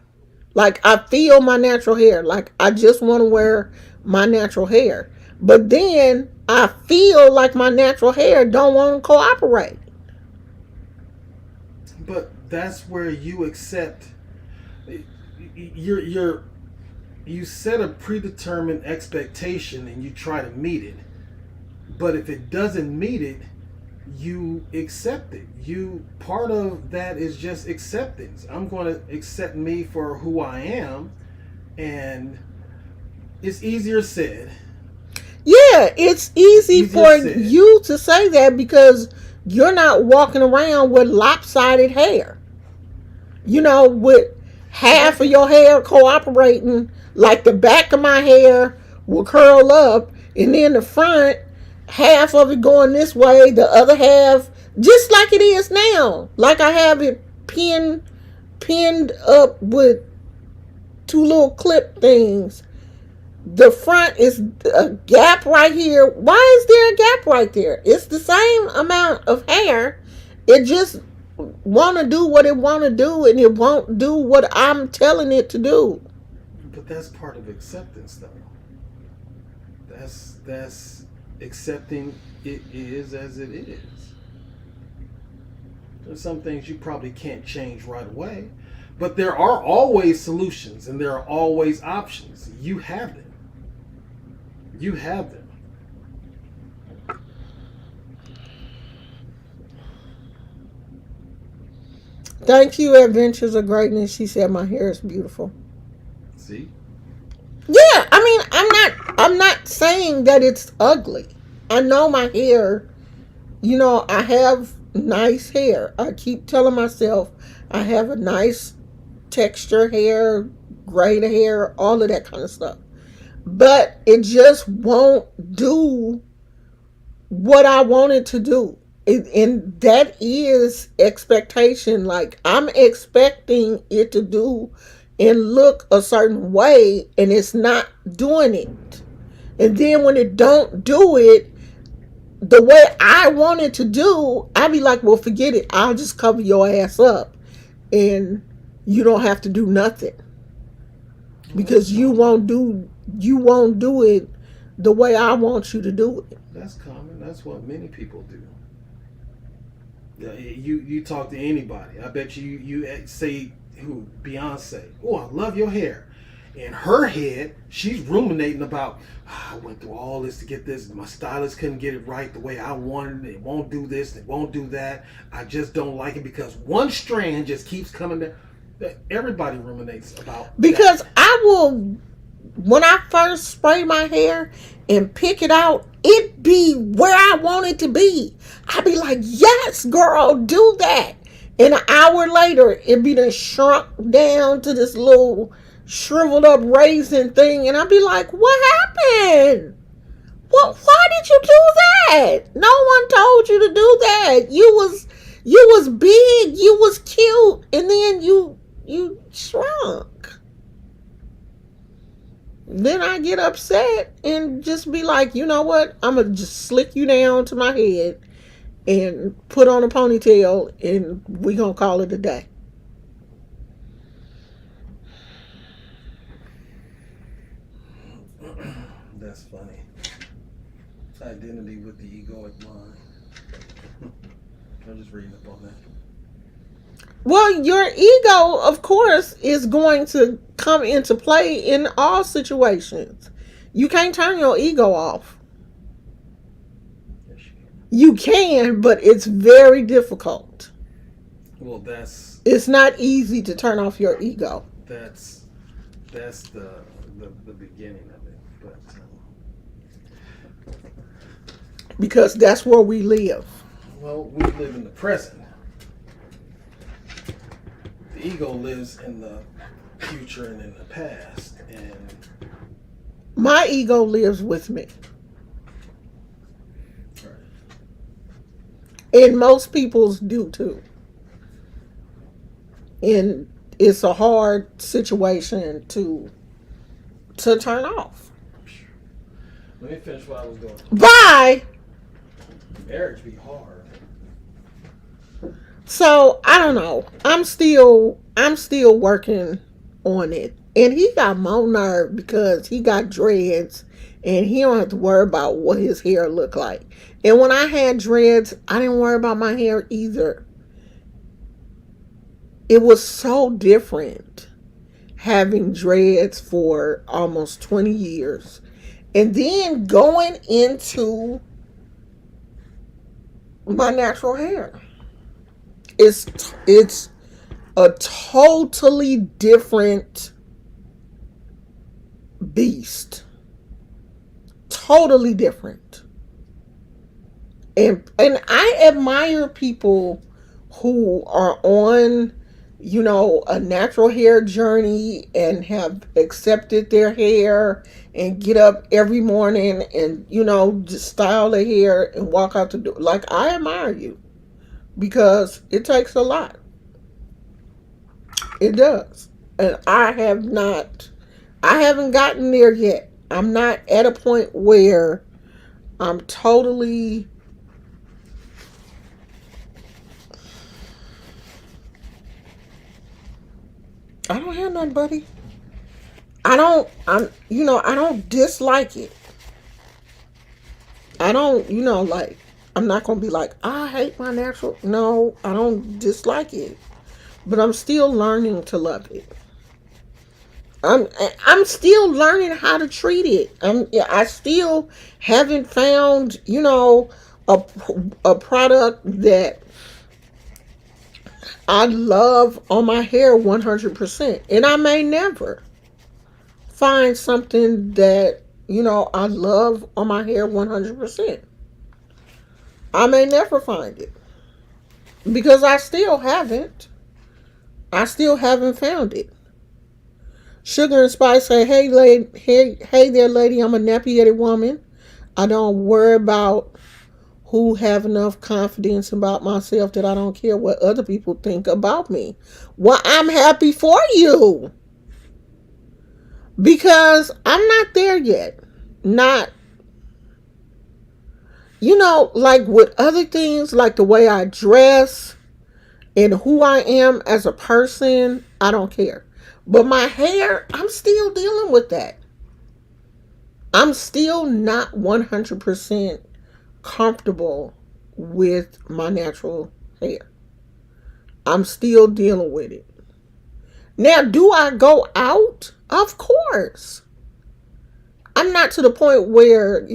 Like I feel my natural hair. Like I just want to wear my natural hair. But then I feel like my natural hair don't want to cooperate. but that's where you accept. You're you set a predetermined expectation and you try to meet it. But if it doesn't meet it, you accept it. You part of that is just acceptance. I'm going to accept me for who I am, and it's easier said. Yeah, it's It's easy easier for said. you to say that because you're not walking around with lopsided hair. With But half that's of your hair cooperating, like the back of my hair will curl up, and then the front, half of it going this way, the other half, just like it is now. Like I have it pinned up with two little clip things. The front is a gap right here. Why is there a gap right there? It's the same amount of hair. It just want to do what it want to do, and it won't do what I'm telling it to do. but that's part of acceptance, though. That's accepting it is as it is. There's some things you probably can't change right away, but there are always solutions and there are always options. You have them. You have them. Thank you, Adventures of Greatness. She said my hair is beautiful. See? Yeah, I mean, I'm not saying that it's ugly. I know my hair, I have nice hair. I keep telling myself I have a nice texture hair, great hair, all of that kind of stuff. But it just won't do what I wanted to do. And that is expectation. Like I'm expecting it to do and look a certain way, and it's not doing it. And then when it don't do it the way I want it to do, I'll be like, well, forget it. I'll just cover your ass up, and you don't have to do nothing Well, that's because you common. won't do you won't do it the way I want you to do it. That's common. That's what many people do. Yeah, you talk to anybody. I bet you say who Beyonce. Oh, I love your hair. In her head, she's ruminating about. I went through all this to get this. My stylist couldn't get it right the way I wanted it. It won't do this. It won't do that. I just don't like it because one strand just keeps coming down. Everybody ruminates about that. Because I will, when I first spray my hair and pick it out, it be where I want it to be. I be like, yes, girl, do that. And an hour later, it be done shrunk down to this little shriveled up raisin thing. And I be like, what happened? Well, why did you do that? No one told you to do that. You was big, you was cute, and then you shrunk. Then I get upset and just be like, you know what? I'm gonna just slick you down to my head and put on a ponytail, and we gonna call it a day. That's funny. Identity with the egoic mind. I'm just reading up on that. Well, your ego, of course, is going to come into play in all situations. You can't turn your ego off. Yes, you can. You can, but it's very difficult. Well, that's It's not easy to turn off your ego that's that's the beginning of it. But because that's where we live. well, we live in the present. The ego lives in the future and in the past, and My ego lives with me. right. And most people's do too. And it's a hard situation to turn off. Let me finish what I was doing. Bye. Marriage be hard. So I don't know. I'm still working on it. And he got more nerve because he got dreads and he don't have to worry about what his hair look like. And when I had dreads, I didn't worry about my hair either. It was so different having dreads for almost 20 years and then going into my natural hair. It's a totally different beast. Totally different. And I admire people who are on, a natural hair journey and have accepted their hair and get up every morning and just style their hair and walk out the door. Like, I admire you because it takes a lot. It does. And I haven't gotten there yet. I'm not at a point where I'm totally I don't have none, buddy. I don't dislike it. I don't, like, I'm not going to be like, I hate my natural. No, I don't dislike it. But I'm still learning to love it. I'm I'm still learning how to treat it. I still haven't found, a a product that I love on my hair 100%. And I may never find something that, I love on my hair 100%. I may never find it because I still haven't found it. Sugar and Spice say, "Hey, lady, hey there, lady. I'm a nappy-headed woman. I don't worry about who have enough confidence about myself that I don't care what other people think about me. Well, I'm happy for you because I'm not there yet. Not, like with other things, like the way I dress and who I am as a person, I don't care. But my hair, I'm still dealing with that. I'm still not 100% comfortable with my natural hair. I'm still dealing with it. Now, do I go out? Of course. I'm not to the point where,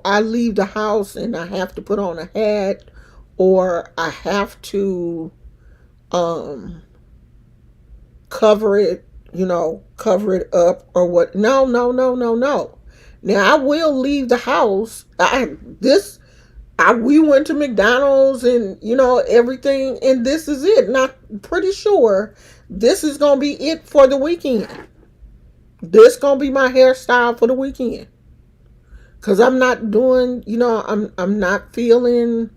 I leave the house and I have to put on a hat or I have to um cover it, cover it up or what. No, no, no, no, no. Now I will leave the house. We went to McDonald's and everything and this is it. And I'm pretty sure this is gonna be it for the weekend. This gonna be my hairstyle for the weekend. Cause I'm not doing, I'm not feeling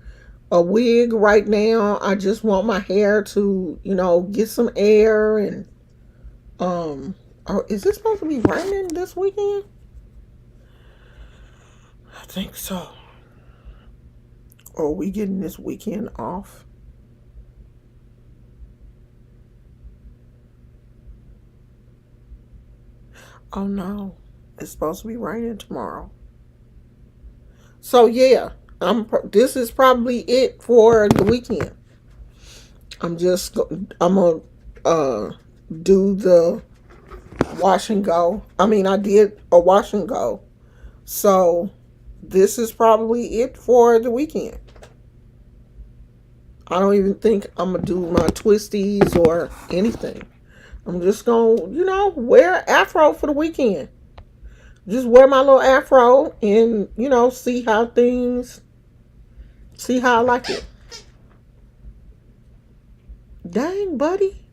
a wig right now. I just want my hair to, get some air and is this supposed to be raining this weekend? I think so. Or are we getting this weekend off? Oh no. It's supposed to be raining tomorrow. So yeah, this is probably it for the weekend. I'm gonna uh do the wash and go. I mean, I did a wash and go. So this is probably it for the weekend. I don't even think I'm gonna do my twisties or anything. I'm just gonna, wear afro for the weekend. Just wear my little afro and, see how I like it. Dang, buddy.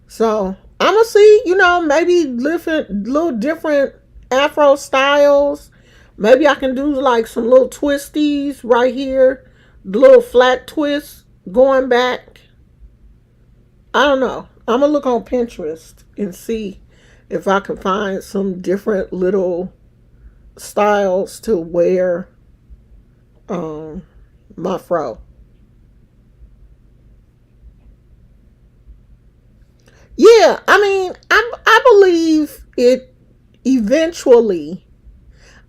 So I'm gonna see, maybe little different afro styles. Maybe I can do like some little twisties right here, the little flat twists going back. I don't know. I'm gonna look on Pinterest and see if I can find some different little styles to wear um my fro. Yeah, I mean, I believe it eventually.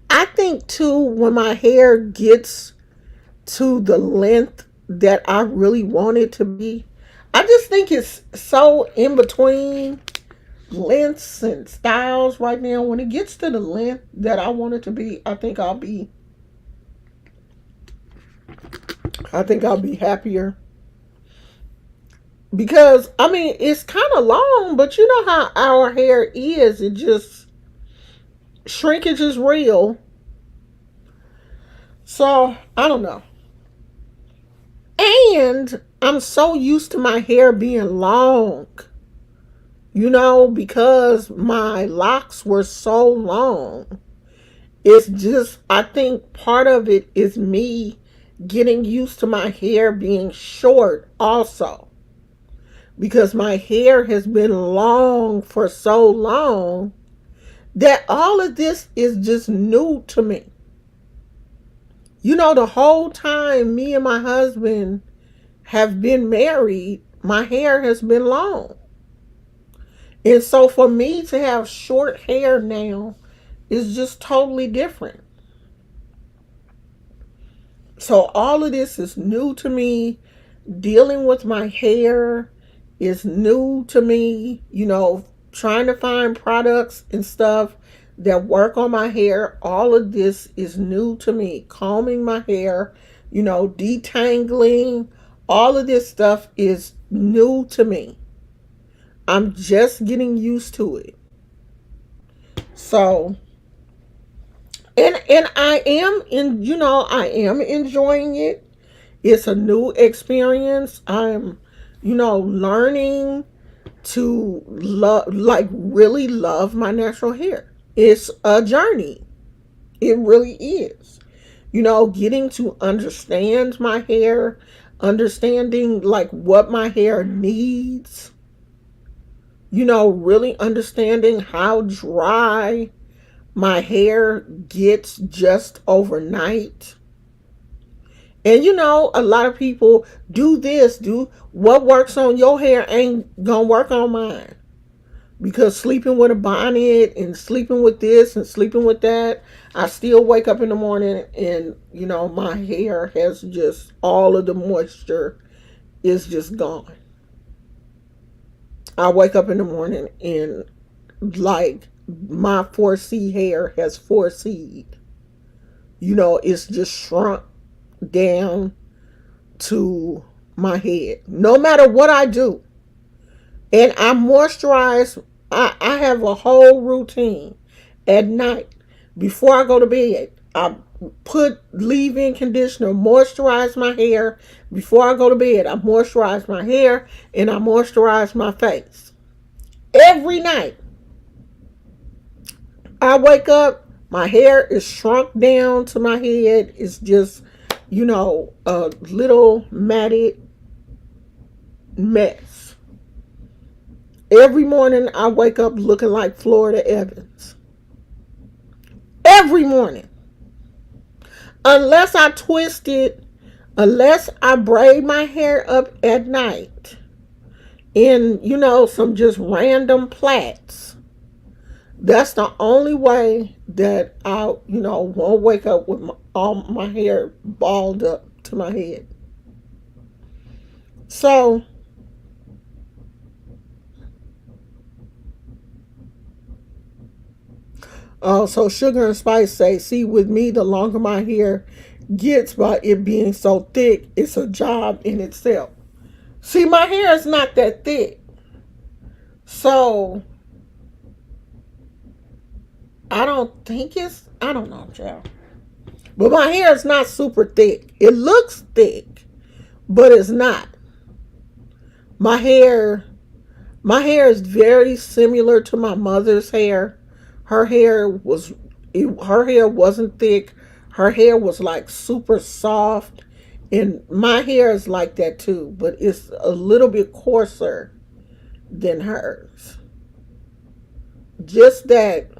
I think too, when my hair gets to the length that I really want it to be, I just think it's so in between lengths and styles right now. When it gets to the length that I want it to be, I think I'll be happier. Because I mean, it's kind of long, but you know how our hair is. It just shrinkage is real. So I don't know. And I'm so used to my hair being long, because my locks were so long. It's just, I think part of it is me getting used to my hair being short also. Because my hair has been long for so long that all of this is just new to me. The whole time me and my husband have been married, my hair has been long. And so for me to have short hair now is just totally different. So all of this is new to me. Dealing with my hair is new to me. Trying to find products and stuff that work on my hair. All of this is new to me. Combing my hair, detangling. All of this stuff is new to me. I'm just getting used to it. So, and I am enjoying it. It's a new experience. I'm, learning to love, like really love my natural hair. It's a journey. It really is. Getting to understand my hair, understanding like what my hair needs, really understanding how dry my hair gets just overnight. And a lot of people do this, do what works on your hair ain't gonna work on mine. Because sleeping with a bonnet and sleeping with this and sleeping with that, I still wake up in the morning and, my hair has just, all of the moisture is just gone. I wake up in the morning and like my 4C hair has 4C. It's just shrunk down to my head. No matter what I do. And I moisturize. I have a whole routine at night. Before I go to bed, I put leave-in conditioner, moisturize my hair. Before I go to bed, I moisturize my hair and I moisturize my face. Every night. I wake up, my hair is shrunk down to my head. It's just, a little matted mess. Every morning I wake up looking like Florida Evans. Every morning. Unless I twist it, unless I braid my hair up at night in, some just random plaits. That's the only way that I, won't wake up with all my hair balled up to my head. So, so Sugar and Spice say, see, with me, the longer my hair gets by it being so thick, it's a job in itself. See, my hair is not that thick. So, I don't know, child. But my hair is not super thick. It looks thick, but it's not. My hair, my hair is very similar to my mother's hair. Her hair was, her hair wasn't thick. Her hair was like super soft, and my hair is like that too, but it's a little bit coarser than hers. Just that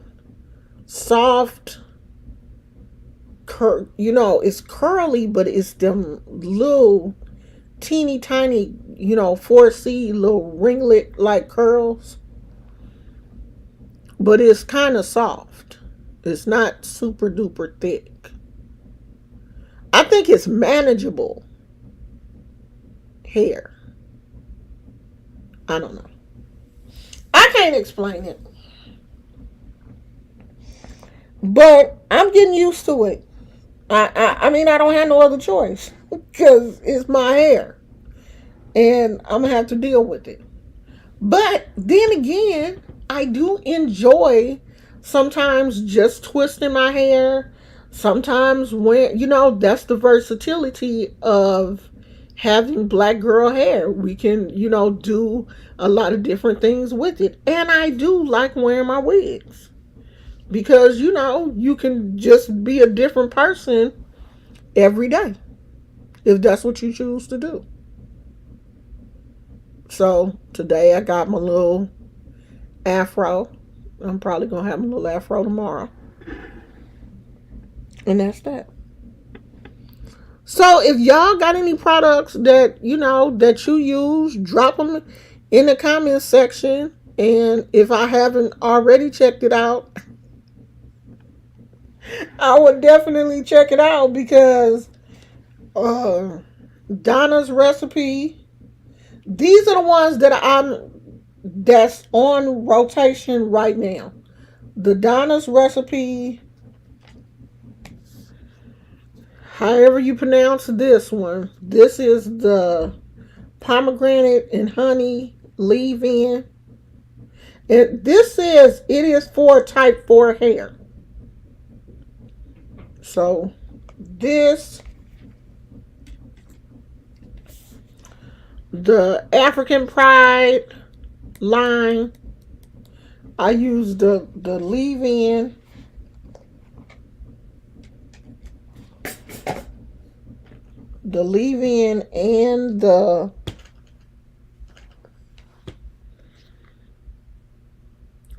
soft, it's curly, but it's them little teeny tiny, 4C little ringlet like curls, but it's kind of soft. It's not super duper thick. I think it's manageable hair. I don't know. I can't explain it, but I'm getting used to it. I mean, I don't have no other choice because it's my hair, and I'm gonna have to deal with it. But then again, I do enjoy sometimes just twisting my hair. Sometimes when, that's the versatility of having black girl hair. We can, do a lot of different things with it. And I do like wearing my wigs because, you can just be a different person every day if that's what you choose to do. So today I got my little afro. I'm probably gonna have a little afro tomorrow. And that's that. So if y'all got any products that that you use, drop them in the comments section. And if I haven't already checked it out, I would definitely check it out because uh, Donna's recipe. These are the ones that's on rotation right now. The Donna's recipe, however you pronounce this one. This is the pomegranate and honey leave-in. And this says it is for type 4 hair. So this, the African Pride line, I use the leave-in. The leave-in and the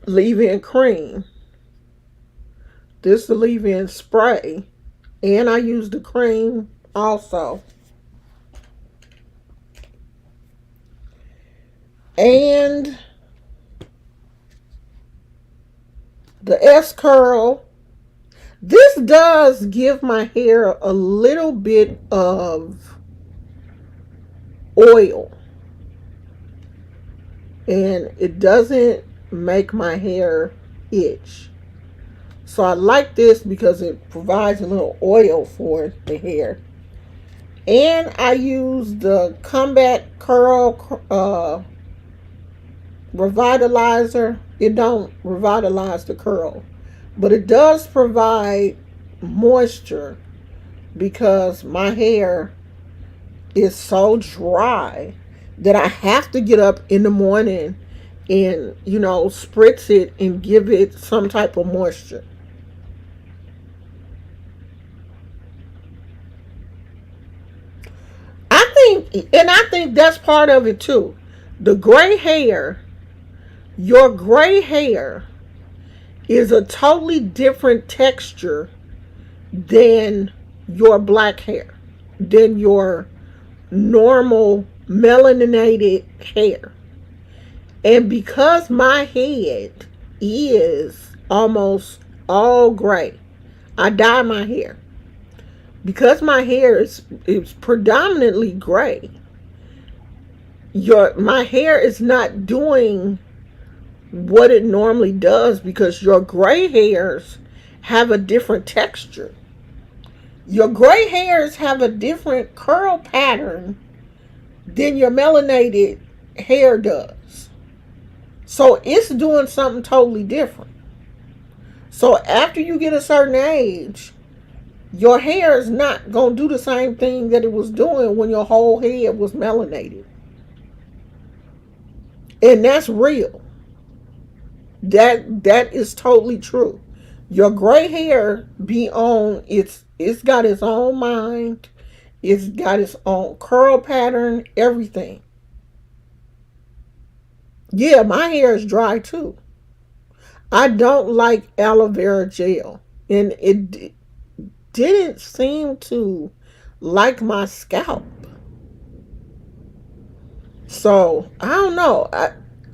leave-in cream. This is the leave-in spray. And I use the cream also. And the S-Curl. This does give my hair a little bit of oil. And it doesn't make my hair itch. So I like this because it provides a little oil for the hair. And I use the Combat Curl Revitalizer. It don't revitalize the curl, but it does provide moisture because my hair is so dry that I have to get up in the morning and, spritz it and give it some type of moisture. I think that's part of it too. The gray hair, your gray hair is a totally different texture than your black hair, than your normal melaninated hair. And because my head is almost all gray. I dye my hair. Because my hair is predominantly gray, my hair is not doing what it normally does because your gray hairs have a different texture. Your gray hairs have a different curl pattern than your melanated hair does. So it's doing something totally different. So after you get a certain age, your hair is not going to do the same thing that it was doing when your whole head was melanated. And that's real. That is totally true. Your gray hair be on it's got its own mind. It's got its own curl pattern, everything. Yeah, my hair is dry too. I don't like aloe vera gel. And it didn't seem to like my scalp. So I don't know.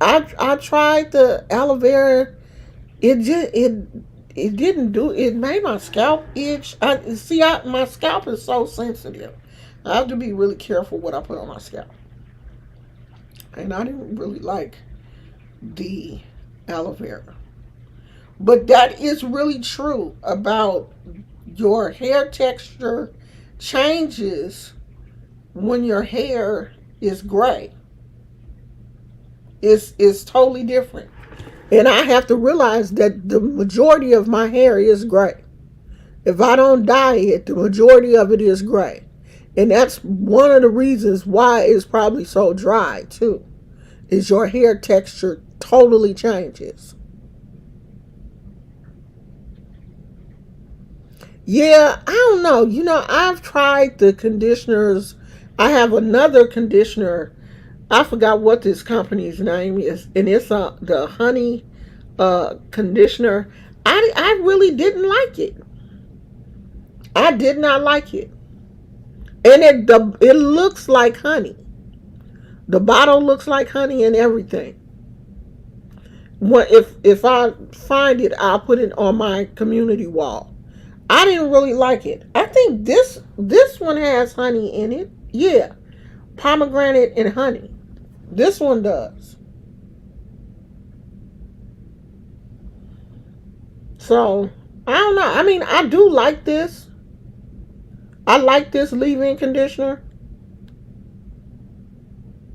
I tried the aloe vera. It didn't do. It made my scalp itch. My scalp is so sensitive. I have to be really careful what I put on my scalp. And I didn't really like the aloe vera. But that is really true about your hair texture changes when your hair is gray. It's totally different. And I have to realize that the majority of my hair is gray. If I don't dye it, the majority of it is gray. And that's one of the reasons why it's probably so dry too. Is your hair texture totally changes. Yeah, I don't know. I've tried the conditioners. I have another conditioner. I forgot what this company's name is, and it's the honey conditioner. I really didn't like it. I did not like it, and it looks like honey. The bottle looks like honey and everything. If I find it, I'll put it on my community wall. I didn't really like it. I think this one has honey in it. Yeah, pomegranate and honey. This one does. So I don't know. I mean, I do like this. I like this leave-in conditioner.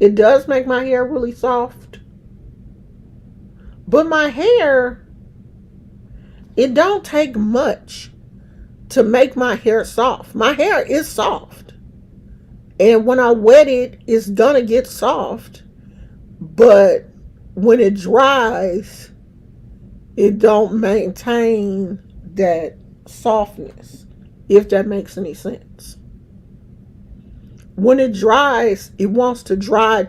It does make my hair really soft. But my hair, it don't take much to make my hair soft. My hair is soft. And when I wet it, it's gonna get soft. But when it dries, it don't maintain that softness, if that makes any sense. When it dries, it wants to dry.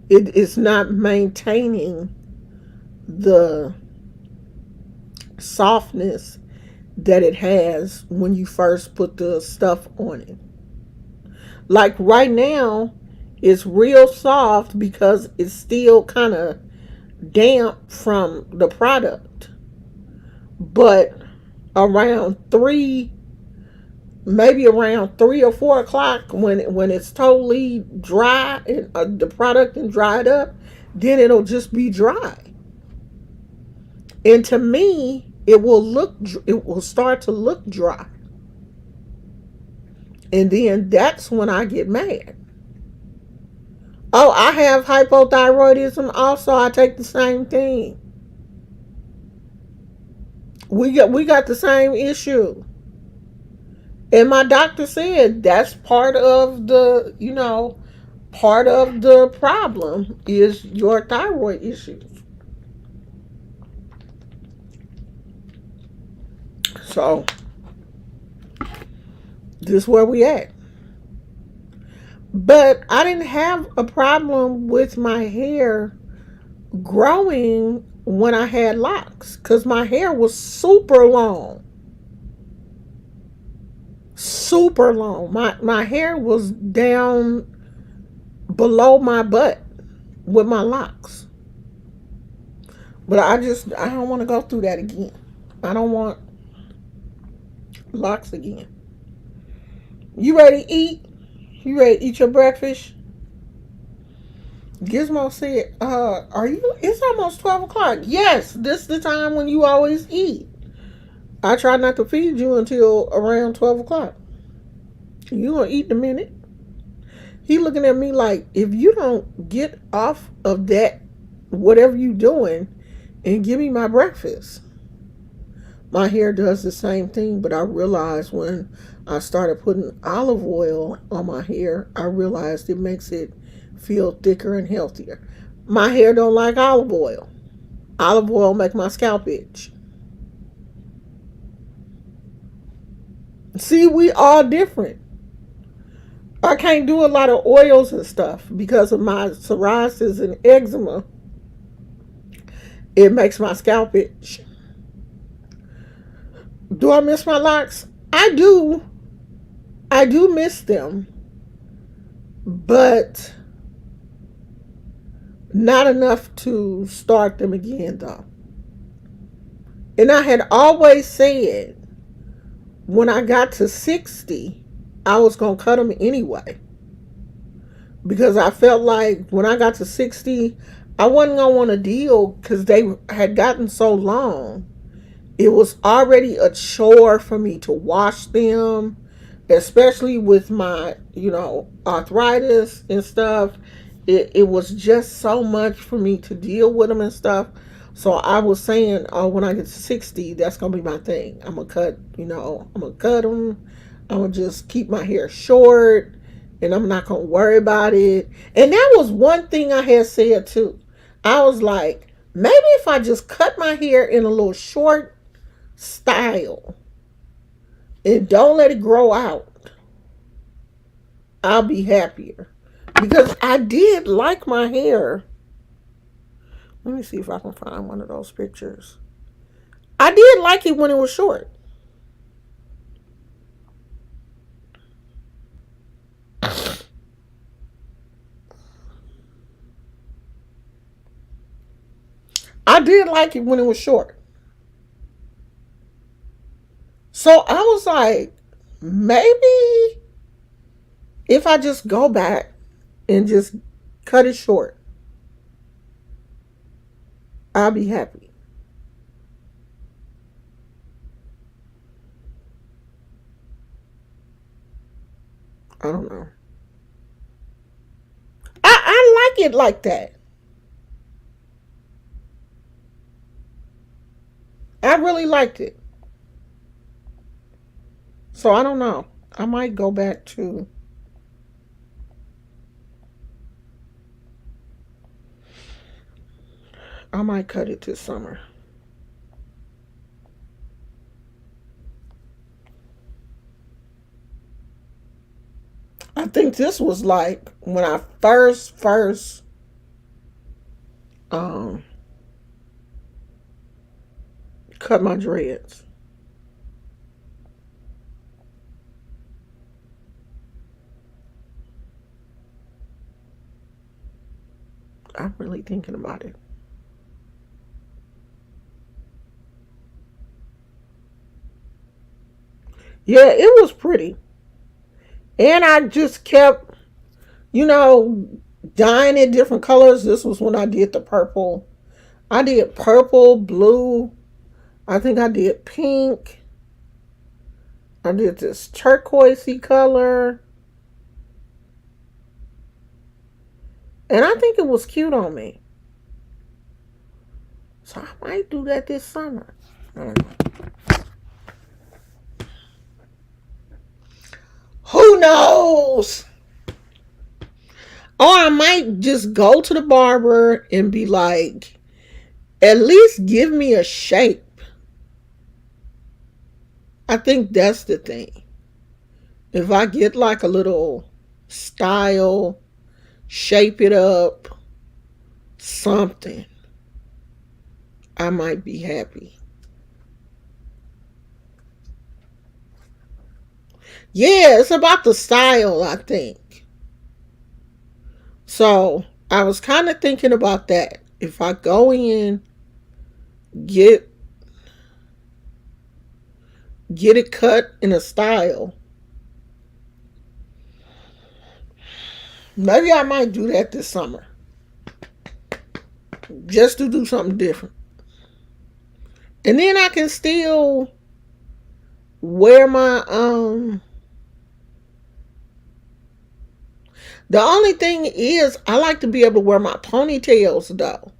It is not maintaining the softness that it has when you first put the stuff on it. Like right now, it's real soft because it's still kind of damp from the product. But around maybe around 3 or 4 o'clock, when it's totally dry and the product and dried up, then it'll just be dry. And to me, it will start to look dry. And then that's when I get mad. Oh, I have hypothyroidism also. I take the same thing. We got the same issue. And my doctor said that's part of the problem is your thyroid issues. So this is where we at. But I didn't have a problem with my hair growing when I had locks because my hair was super long. Super long. My hair was down below my butt with my locks. But I don't want to go through that again. I don't want locks again. You ready to eat? You ready to eat your breakfast? Gizmo said, are you, it's almost 12 o'clock. Yes, this is the time when you always eat. I try not to feed you until around 12 o'clock. You gonna eat in a minute. He looking at me like, if you don't get off of that, whatever you doing, and give me my breakfast. My hair does the same thing, but I realized when I started putting olive oil on my hair, I realized it makes it feel thicker and healthier. My hair don't like olive oil. Olive oil make my scalp itch. See, we all different. I can't do a lot of oils and stuff because of my psoriasis and eczema. It makes my scalp itch. Do I miss my locks? I do. I do miss them, but not enough to start them again, though. And I had always said when I got to 60, I was going to cut them anyway. Because I felt like when I got to 60, I wasn't going to want to deal because they had gotten so long. It was already a chore for me to wash them, especially with my, arthritis and stuff. It was just so much for me to deal with them and stuff. So I was saying, oh, when I get to 60, that's going to be my thing. I'm going to cut, I'm going to cut them. I'm going to just keep my hair short and I'm not going to worry about it. And that was one thing I had said too. I was like, maybe if I just cut my hair in a little short style and don't let it grow out, I'll be happier. Because I did like my hair. Let me see if I can find one of those pictures. I did like it when it was short. I did like it when it was short. So I was like, maybe if I just go back and just cut it short, I'll be happy. I don't know. I like it like that. I really liked it. So I don't know. I might go back to, I might cut it this summer. I think this was like when I first um cut my dreads. I'm really thinking about it. Yeah, it was pretty. And I just kept, you know, dyeing it different colors. This was when I did the purple. I did purple, blue. I think I did pink. I did this turquoisey color. And I think it was cute on me. So I might do that this summer. I don't know. Who knows? Or I might just go to the barber and be like, at least give me a shape. I think that's the thing. If I get like a little style, shape it up, something, I might be happy. Yeah, it's about the style, I think. So I was kind of thinking about that. If I go in get get it cut in a style. Maybe I might do that this summer. Just to do something different. And then I can still wear my the only thing is I like to be able to wear my ponytails though.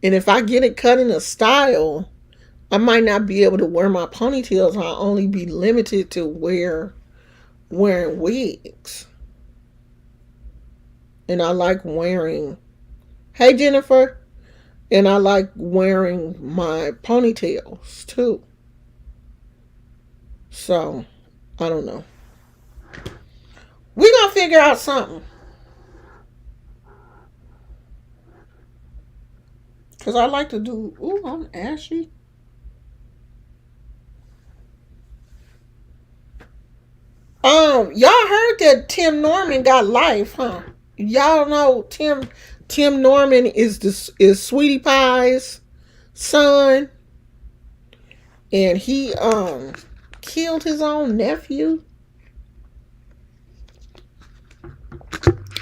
And if I get it cut in a style, I might not be able to wear my ponytails. I'll only be limited to wearing wigs. And I like wearing, hey Jennifer, and I like wearing my ponytails too. So, I don't know. We gonna figure out something. Cause I like to do, ooh, I'm ashy. Y'all heard that Tim Norman got life, huh? Y'all know Tim Norman is Sweetie Pie's son, and he killed his own nephew.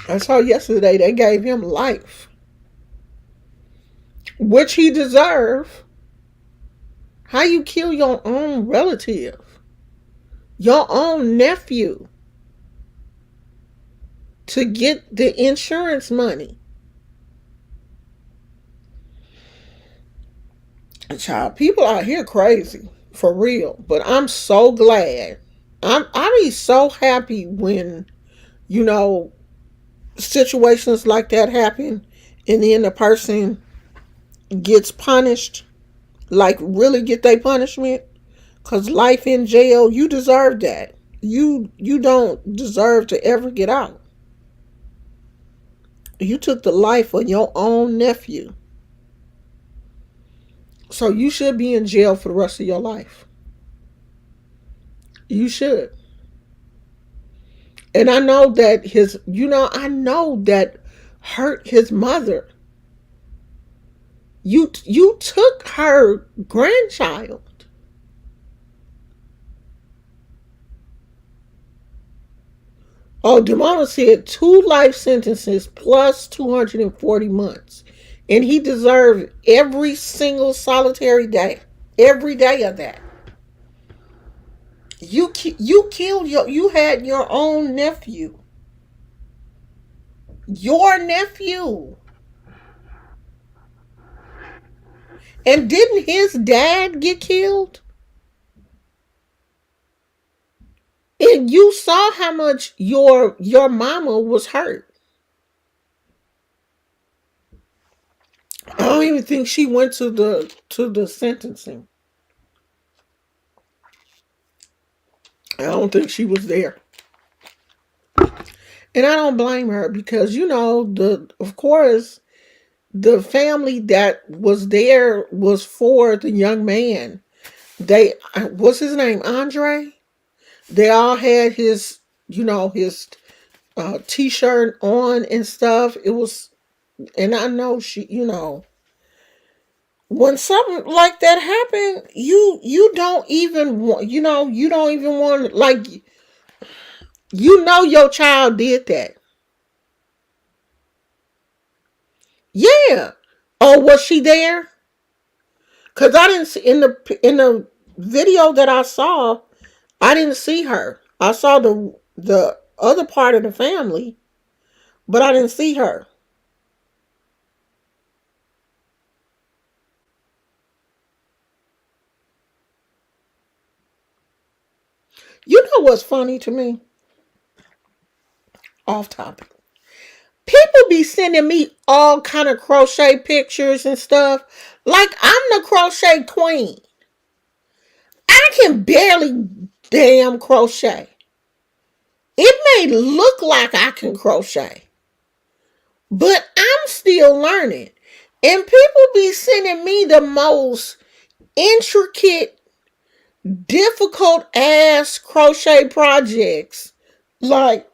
I saw yesterday they gave him life, which he deserved. How you kill your own relative, your own nephew, to get the insurance money? Child, people out here crazy for real. But I'm so glad. I be so happy when you know situations like that happen, and then the person gets punished, like really get their punishment. Cause life in jail, you deserve that. You don't deserve to ever get out. You took the life of your own nephew. So you should be in jail for the rest of your life. You should. And I know that I know that hurt his mother. You took her grandchild. Oh, Demona said 2 life sentences plus 240 months. And he deserved every single solitary day. Every day of that. You killed you had your own nephew. Your nephew. And didn't his dad get killed? And you saw how much your mama was hurt. I don't even think she went to the sentencing. I don't think she was there. And I don't blame her because the of course the family that was there was for the young man. They what's his name? Andre? They all had his t-shirt on and stuff. It was, and I know when something like that happened, you don't even want, you don't even want, like, your child did that. Yeah. Oh, was she there? Because I didn't see in the video that I saw, I didn't see her. I saw the other part of the family, but I didn't see her. You know what's funny to me? Off topic. People be sending me all kind of crochet pictures and stuff. Like I'm the crochet queen. I can barely damn crochet. It may look like I can crochet, but I'm still learning. And people be sending me the most intricate, difficult ass crochet projects. Like,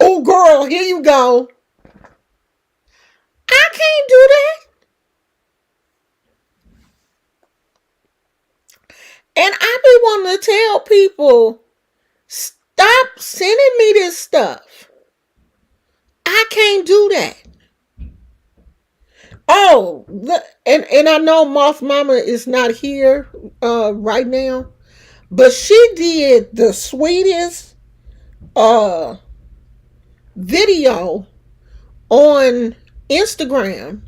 oh girl, here you go. I can't do that. And I be wanting to tell people, stop sending me this stuff. I can't do that. Oh, and I know Moth Mama is not here right now, but she did the sweetest uh video on Instagram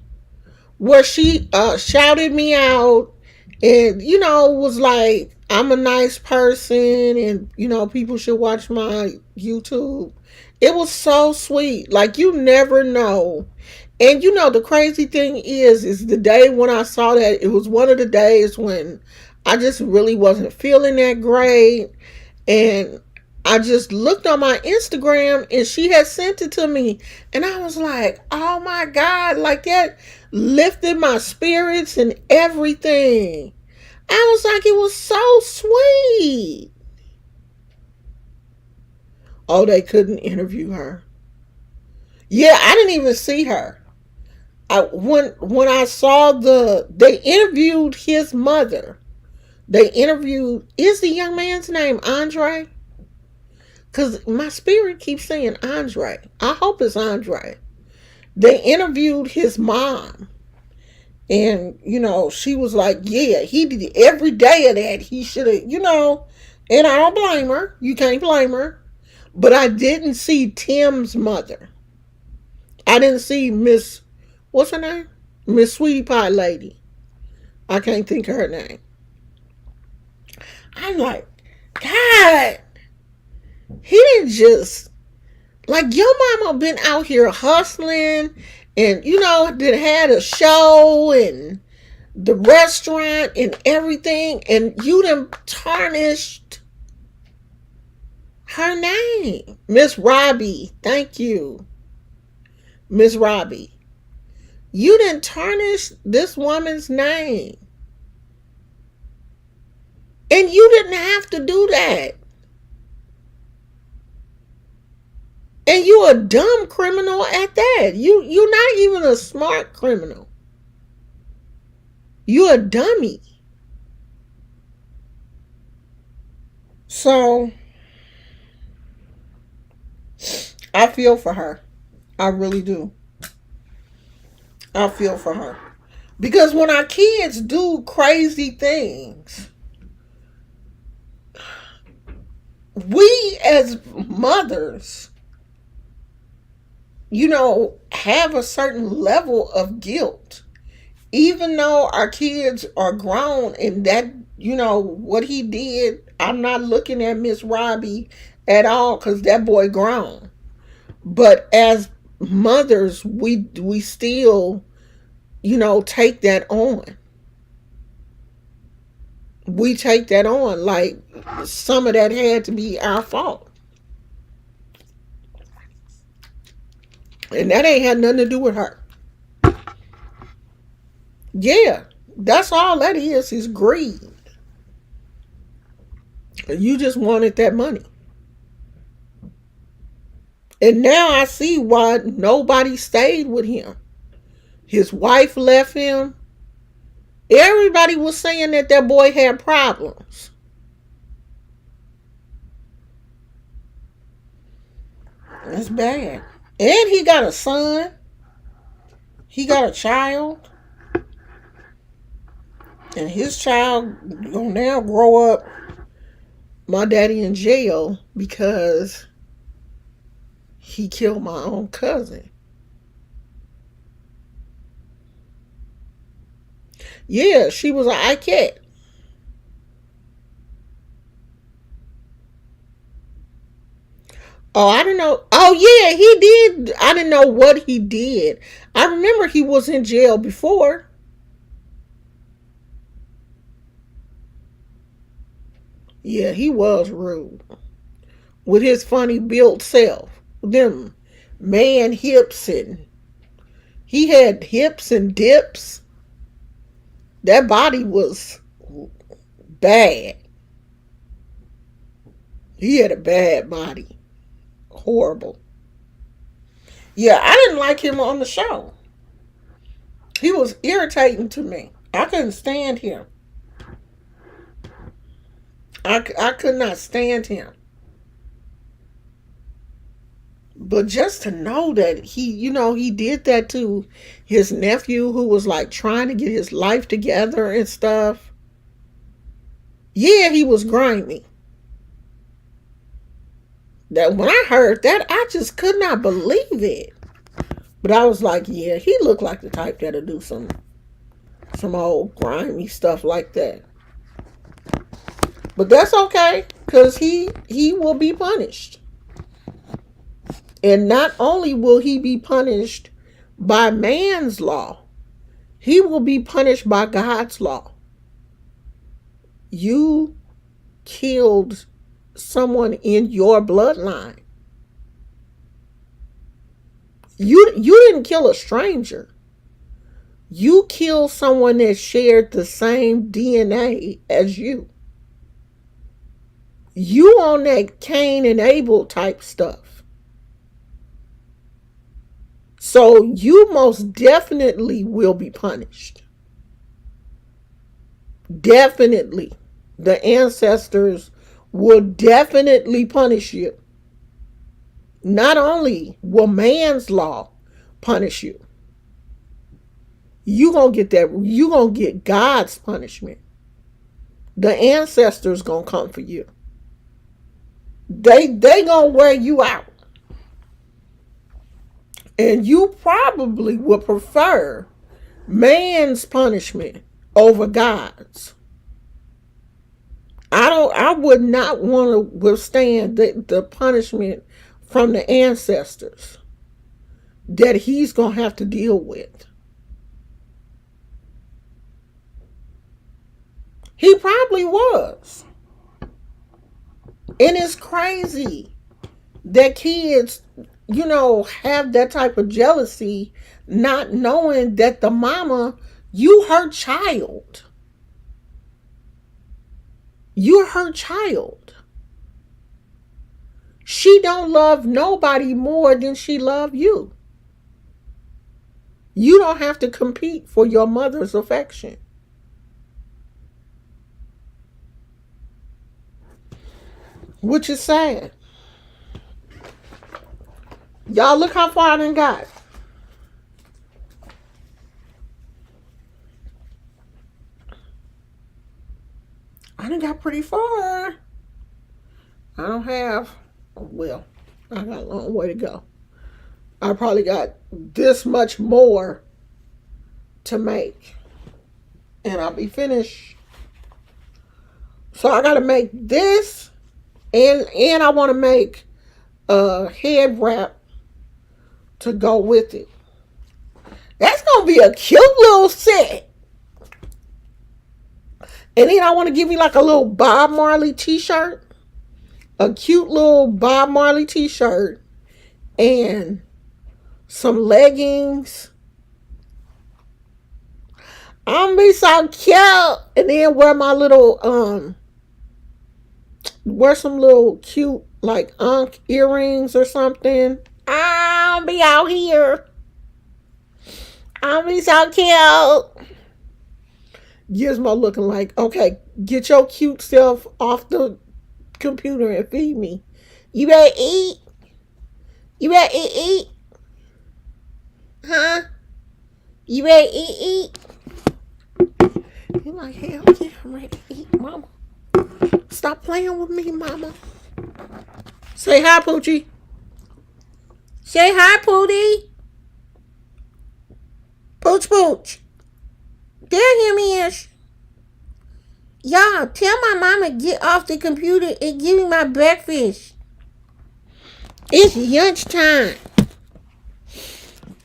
where she shouted me out and was like, I'm a nice person and people should watch my YouTube. It was so sweet. Like, you never know. And the crazy thing is the day when I saw that, it was one of the days when I just really wasn't feeling that great. And I just looked on my Instagram and she had sent it to me. And I was like, oh my God, like that lifted my spirits and everything. I was like, it was so sweet. Oh, they couldn't interview her. Yeah, I didn't even see her. When I saw they interviewed his mother. They interviewed, is the young man's name Andre? Because my spirit keeps saying Andre. I hope it's Andre. They interviewed his mom. And, she was like, yeah, he did every day of that. He should have, and I don't blame her. You can't blame her. But I didn't see Tim's mother. I didn't see what's her name? Miss Sweetie Pie Lady. I can't think of her name. I'm like, God, he didn't just, like, your mama been out here hustling and, did had a show and the restaurant and everything, and you done tarnished her name. Miss Robbie, thank you. Miss Robbie. You done tarnished this woman's name. And you didn't have to do that. And you a dumb criminal at that. You're not even a smart criminal. You a dummy. So I feel for her. I really do. I feel for her. Because when our kids do crazy things, we as mothers, have a certain level of guilt. Even though our kids are grown and that, what he did, I'm not looking at Miss Robbie at all because that boy grown. But as mothers, we still, take that on. We take that on like some of that had to be our fault. And that ain't had nothing to do with her. Yeah, that's all that is greed. You just wanted that money. And now I see why nobody stayed with him. His wife left him. Everybody was saying that boy had problems. That's bad. And he got a son. He got a child. And his child gonna now grow up my daddy in jail because he killed my own cousin. Yeah, she was an ICAT. Oh, I don't know. Oh, yeah, he did. I didn't know what he did. I remember he was in jail before. Yeah, he was rude. With his funny built self. Them man hips and he had hips and dips. That body was bad. He had a bad body. Horrible. Yeah, I didn't like him on the show. He was irritating to me. I couldn't stand him. I could not stand him. But just to know that he did that to his nephew who was like trying to get his life together and stuff. Yeah, he was grimy. That when I heard that, I just could not believe it. But I was like, yeah, he looked like the type that'll do some old grimy stuff like that. But that's okay, because he will be punished. And not only will he be punished by man's law, he will be punished by God's law. You killed someone in your bloodline. You didn't kill a stranger. You killed someone that shared the same DNA as you. You on that Cain and Abel type stuff. So you most definitely will be punished. Definitely. The ancestors will definitely punish you. Not only will man's law punish you, you gonna get God's punishment. The ancestors gonna come for you. They gonna wear you out. And you probably would prefer man's punishment over God's. I would not want to withstand the punishment from the ancestors that he's going to have to deal with. He probably was. And it's crazy that kids, have that type of jealousy, not knowing that the mama, you her child. You're her child. She don't love nobody more than she love you. You don't have to compete for your mother's affection. Which is sad. Y'all look how far I done got. I done got pretty far. I don't have, well, I got a long way to go. I probably got this much more to make. And I'll be finished. So I got to make this. And I want to make a head wrap to go with it. That's going to be a cute little set. And then I want to give you like a little Bob Marley t-shirt. A cute little Bob Marley t-shirt. And some leggings. I'm gonna be so cute. And then wear my little, wear some little cute like earrings or something. I'll be out here. I'll be so cute. Gizmo looking like, okay, get your cute self off the computer and feed me. You better eat. You better eat. Huh? You better eat. You're like, hell yeah, I'm ready to eat, mama. Stop playing with me, mama. Say hi, Poochie. Say hi, Pootie. Pooch. There him is. Y'all, tell my mama get off the computer and give me my breakfast. It's lunch time.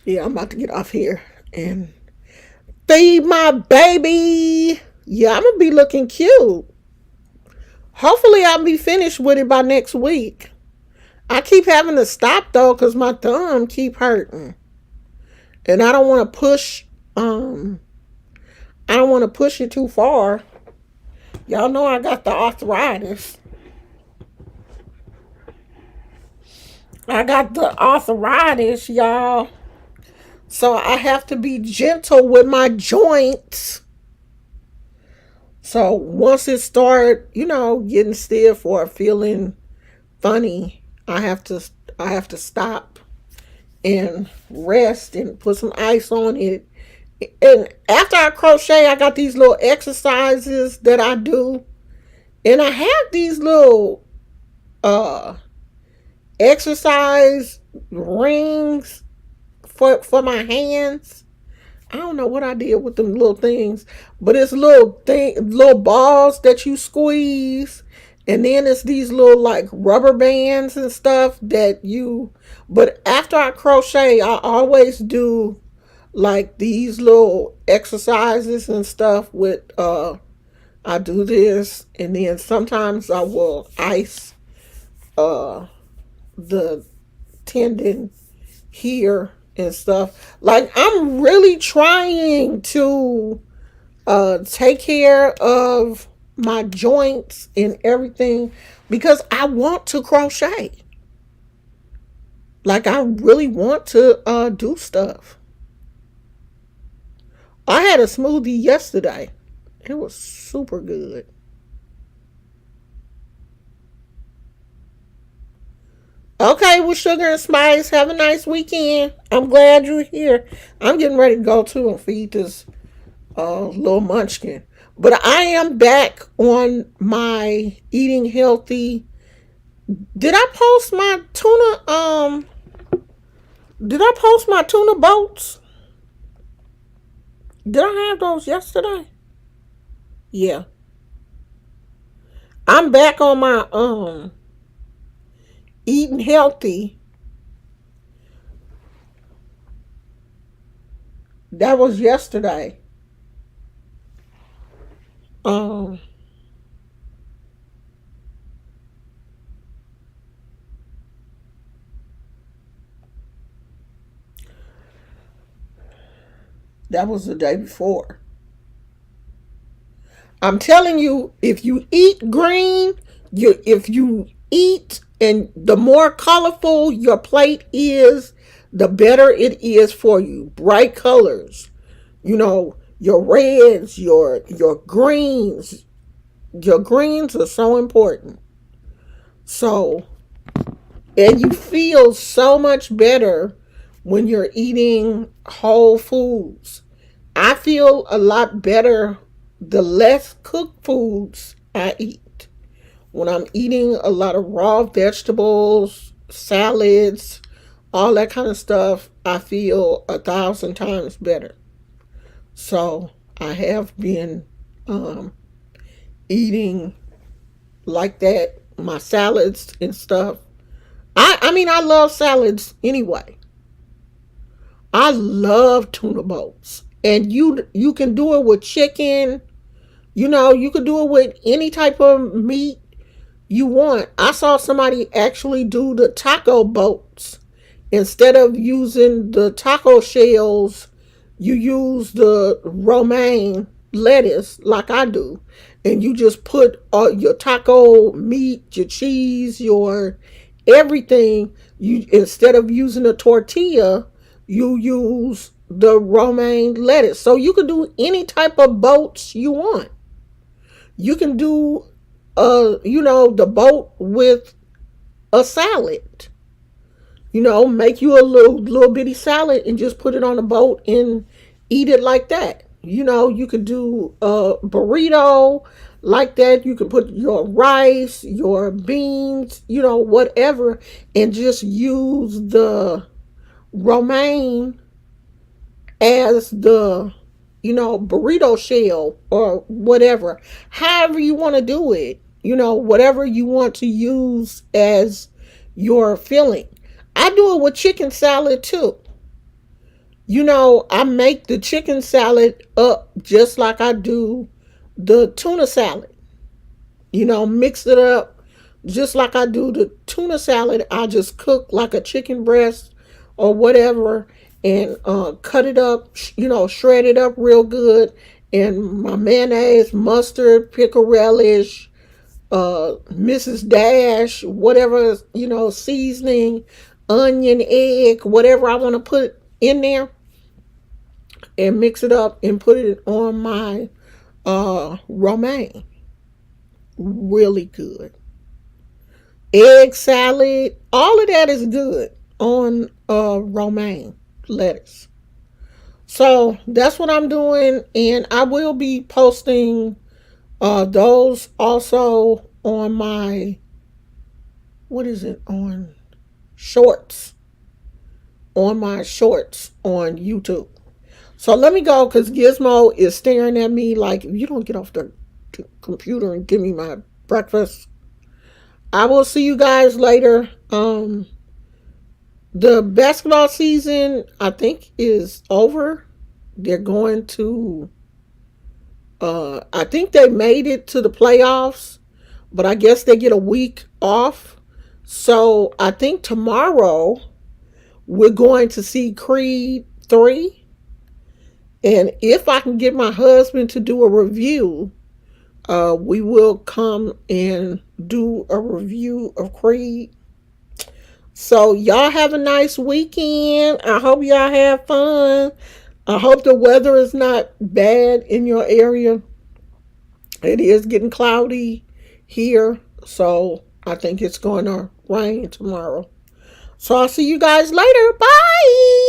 Yeah, I'm about to get off here and feed my baby. Yeah, I'm going to be looking cute. Hopefully I'll be finished with it by next week. I keep having to stop though because my thumb keep hurting. And I don't want to push, it too far. Y'all know I got the arthritis. Y'all. So I have to be gentle with my joints. So once it start, getting stiff or feeling funny, I have to I have to stop and rest and put some ice on it. And after I crochet, I got these little exercises that I do, and I have these little uh exercise rings for my hands. I don't know what I did with them little things, but it's little balls that you squeeze, and then it's these little like rubber bands and stuff that you. But after I crochet, I always do like these little exercises and stuff with. I do this, and then sometimes I will ice uh the tendon here and stuff. Like I'm really trying to take care of my joints and everything because I want to crochet. Like I really want to do stuff. I had a smoothie yesterday. It was super good. Okay, with Sugar and Spice, have a nice weekend. I'm glad you're here. I'm getting ready to go too and feed this little munchkin. But I am back on my eating healthy. Did I post my tuna? Did I post my tuna boats? Did I have those yesterday? Yeah. I'm back on my eating healthy. That was yesterday. Um, that was the day before. I'm telling you, if you eat green, if you eat and the more colorful your plate is, the better it is for you. Bright colors, your reds, your greens. Your greens are so important. So, and you feel so much better when you're eating whole foods. I feel a lot better the less cooked foods I eat. When I'm eating a lot of raw vegetables, salads, all that kind of stuff, I feel 1,000 times better. So I have been um, eating like that, my salads and stuff. I mean, I love salads anyway. I love tuna boats. And you can do it with chicken. You could do it with any type of meat you want. I saw somebody actually do the taco boats. Instead of using the taco shells, you use the romaine lettuce like I do. And you just put all your taco meat, your cheese, your everything. You instead of using a tortilla, you use the romaine lettuce. So you can do any type of boats you want. You can do the boat with a salad. Make you a little bitty salad and just put it on a boat and eat it like that. You could do a burrito like that. You could put your rice, your beans, whatever, and just use the romaine as the burrito shell or whatever. However you want to do it. Whatever you want to use as your filling. I do it with chicken salad too. I make the chicken salad up just like I do the tuna salad. Mix it up just like I do the tuna salad. I just cook like a chicken breast or whatever and cut it up, shred it up real good. And my mayonnaise, mustard, pickle relish, Mrs. Dash, whatever, seasoning, onion, egg, whatever I want to put in there and mix it up and put it on my romaine. Really good. Egg salad, all of that is good on romaine lettuce. So that's what I'm doing, and I will be posting those also on my, what is it, on shorts, on my shorts on YouTube. So let me go because Gizmo is staring at me like, if you don't get off the computer and give me my breakfast. I will see you guys later. The basketball season, I think, is over. They're going to, I think they made it to the playoffs, but I guess they get a week off. So I think tomorrow we're going to see Creed 3. And if I can get my husband to do a review, we will come and do a review of Creed. So y'all have a nice weekend. I hope y'all have fun. I hope the weather is not bad in your area. It is getting cloudy here, so I think it's going to rain tomorrow. So I'll see you guys later. Bye.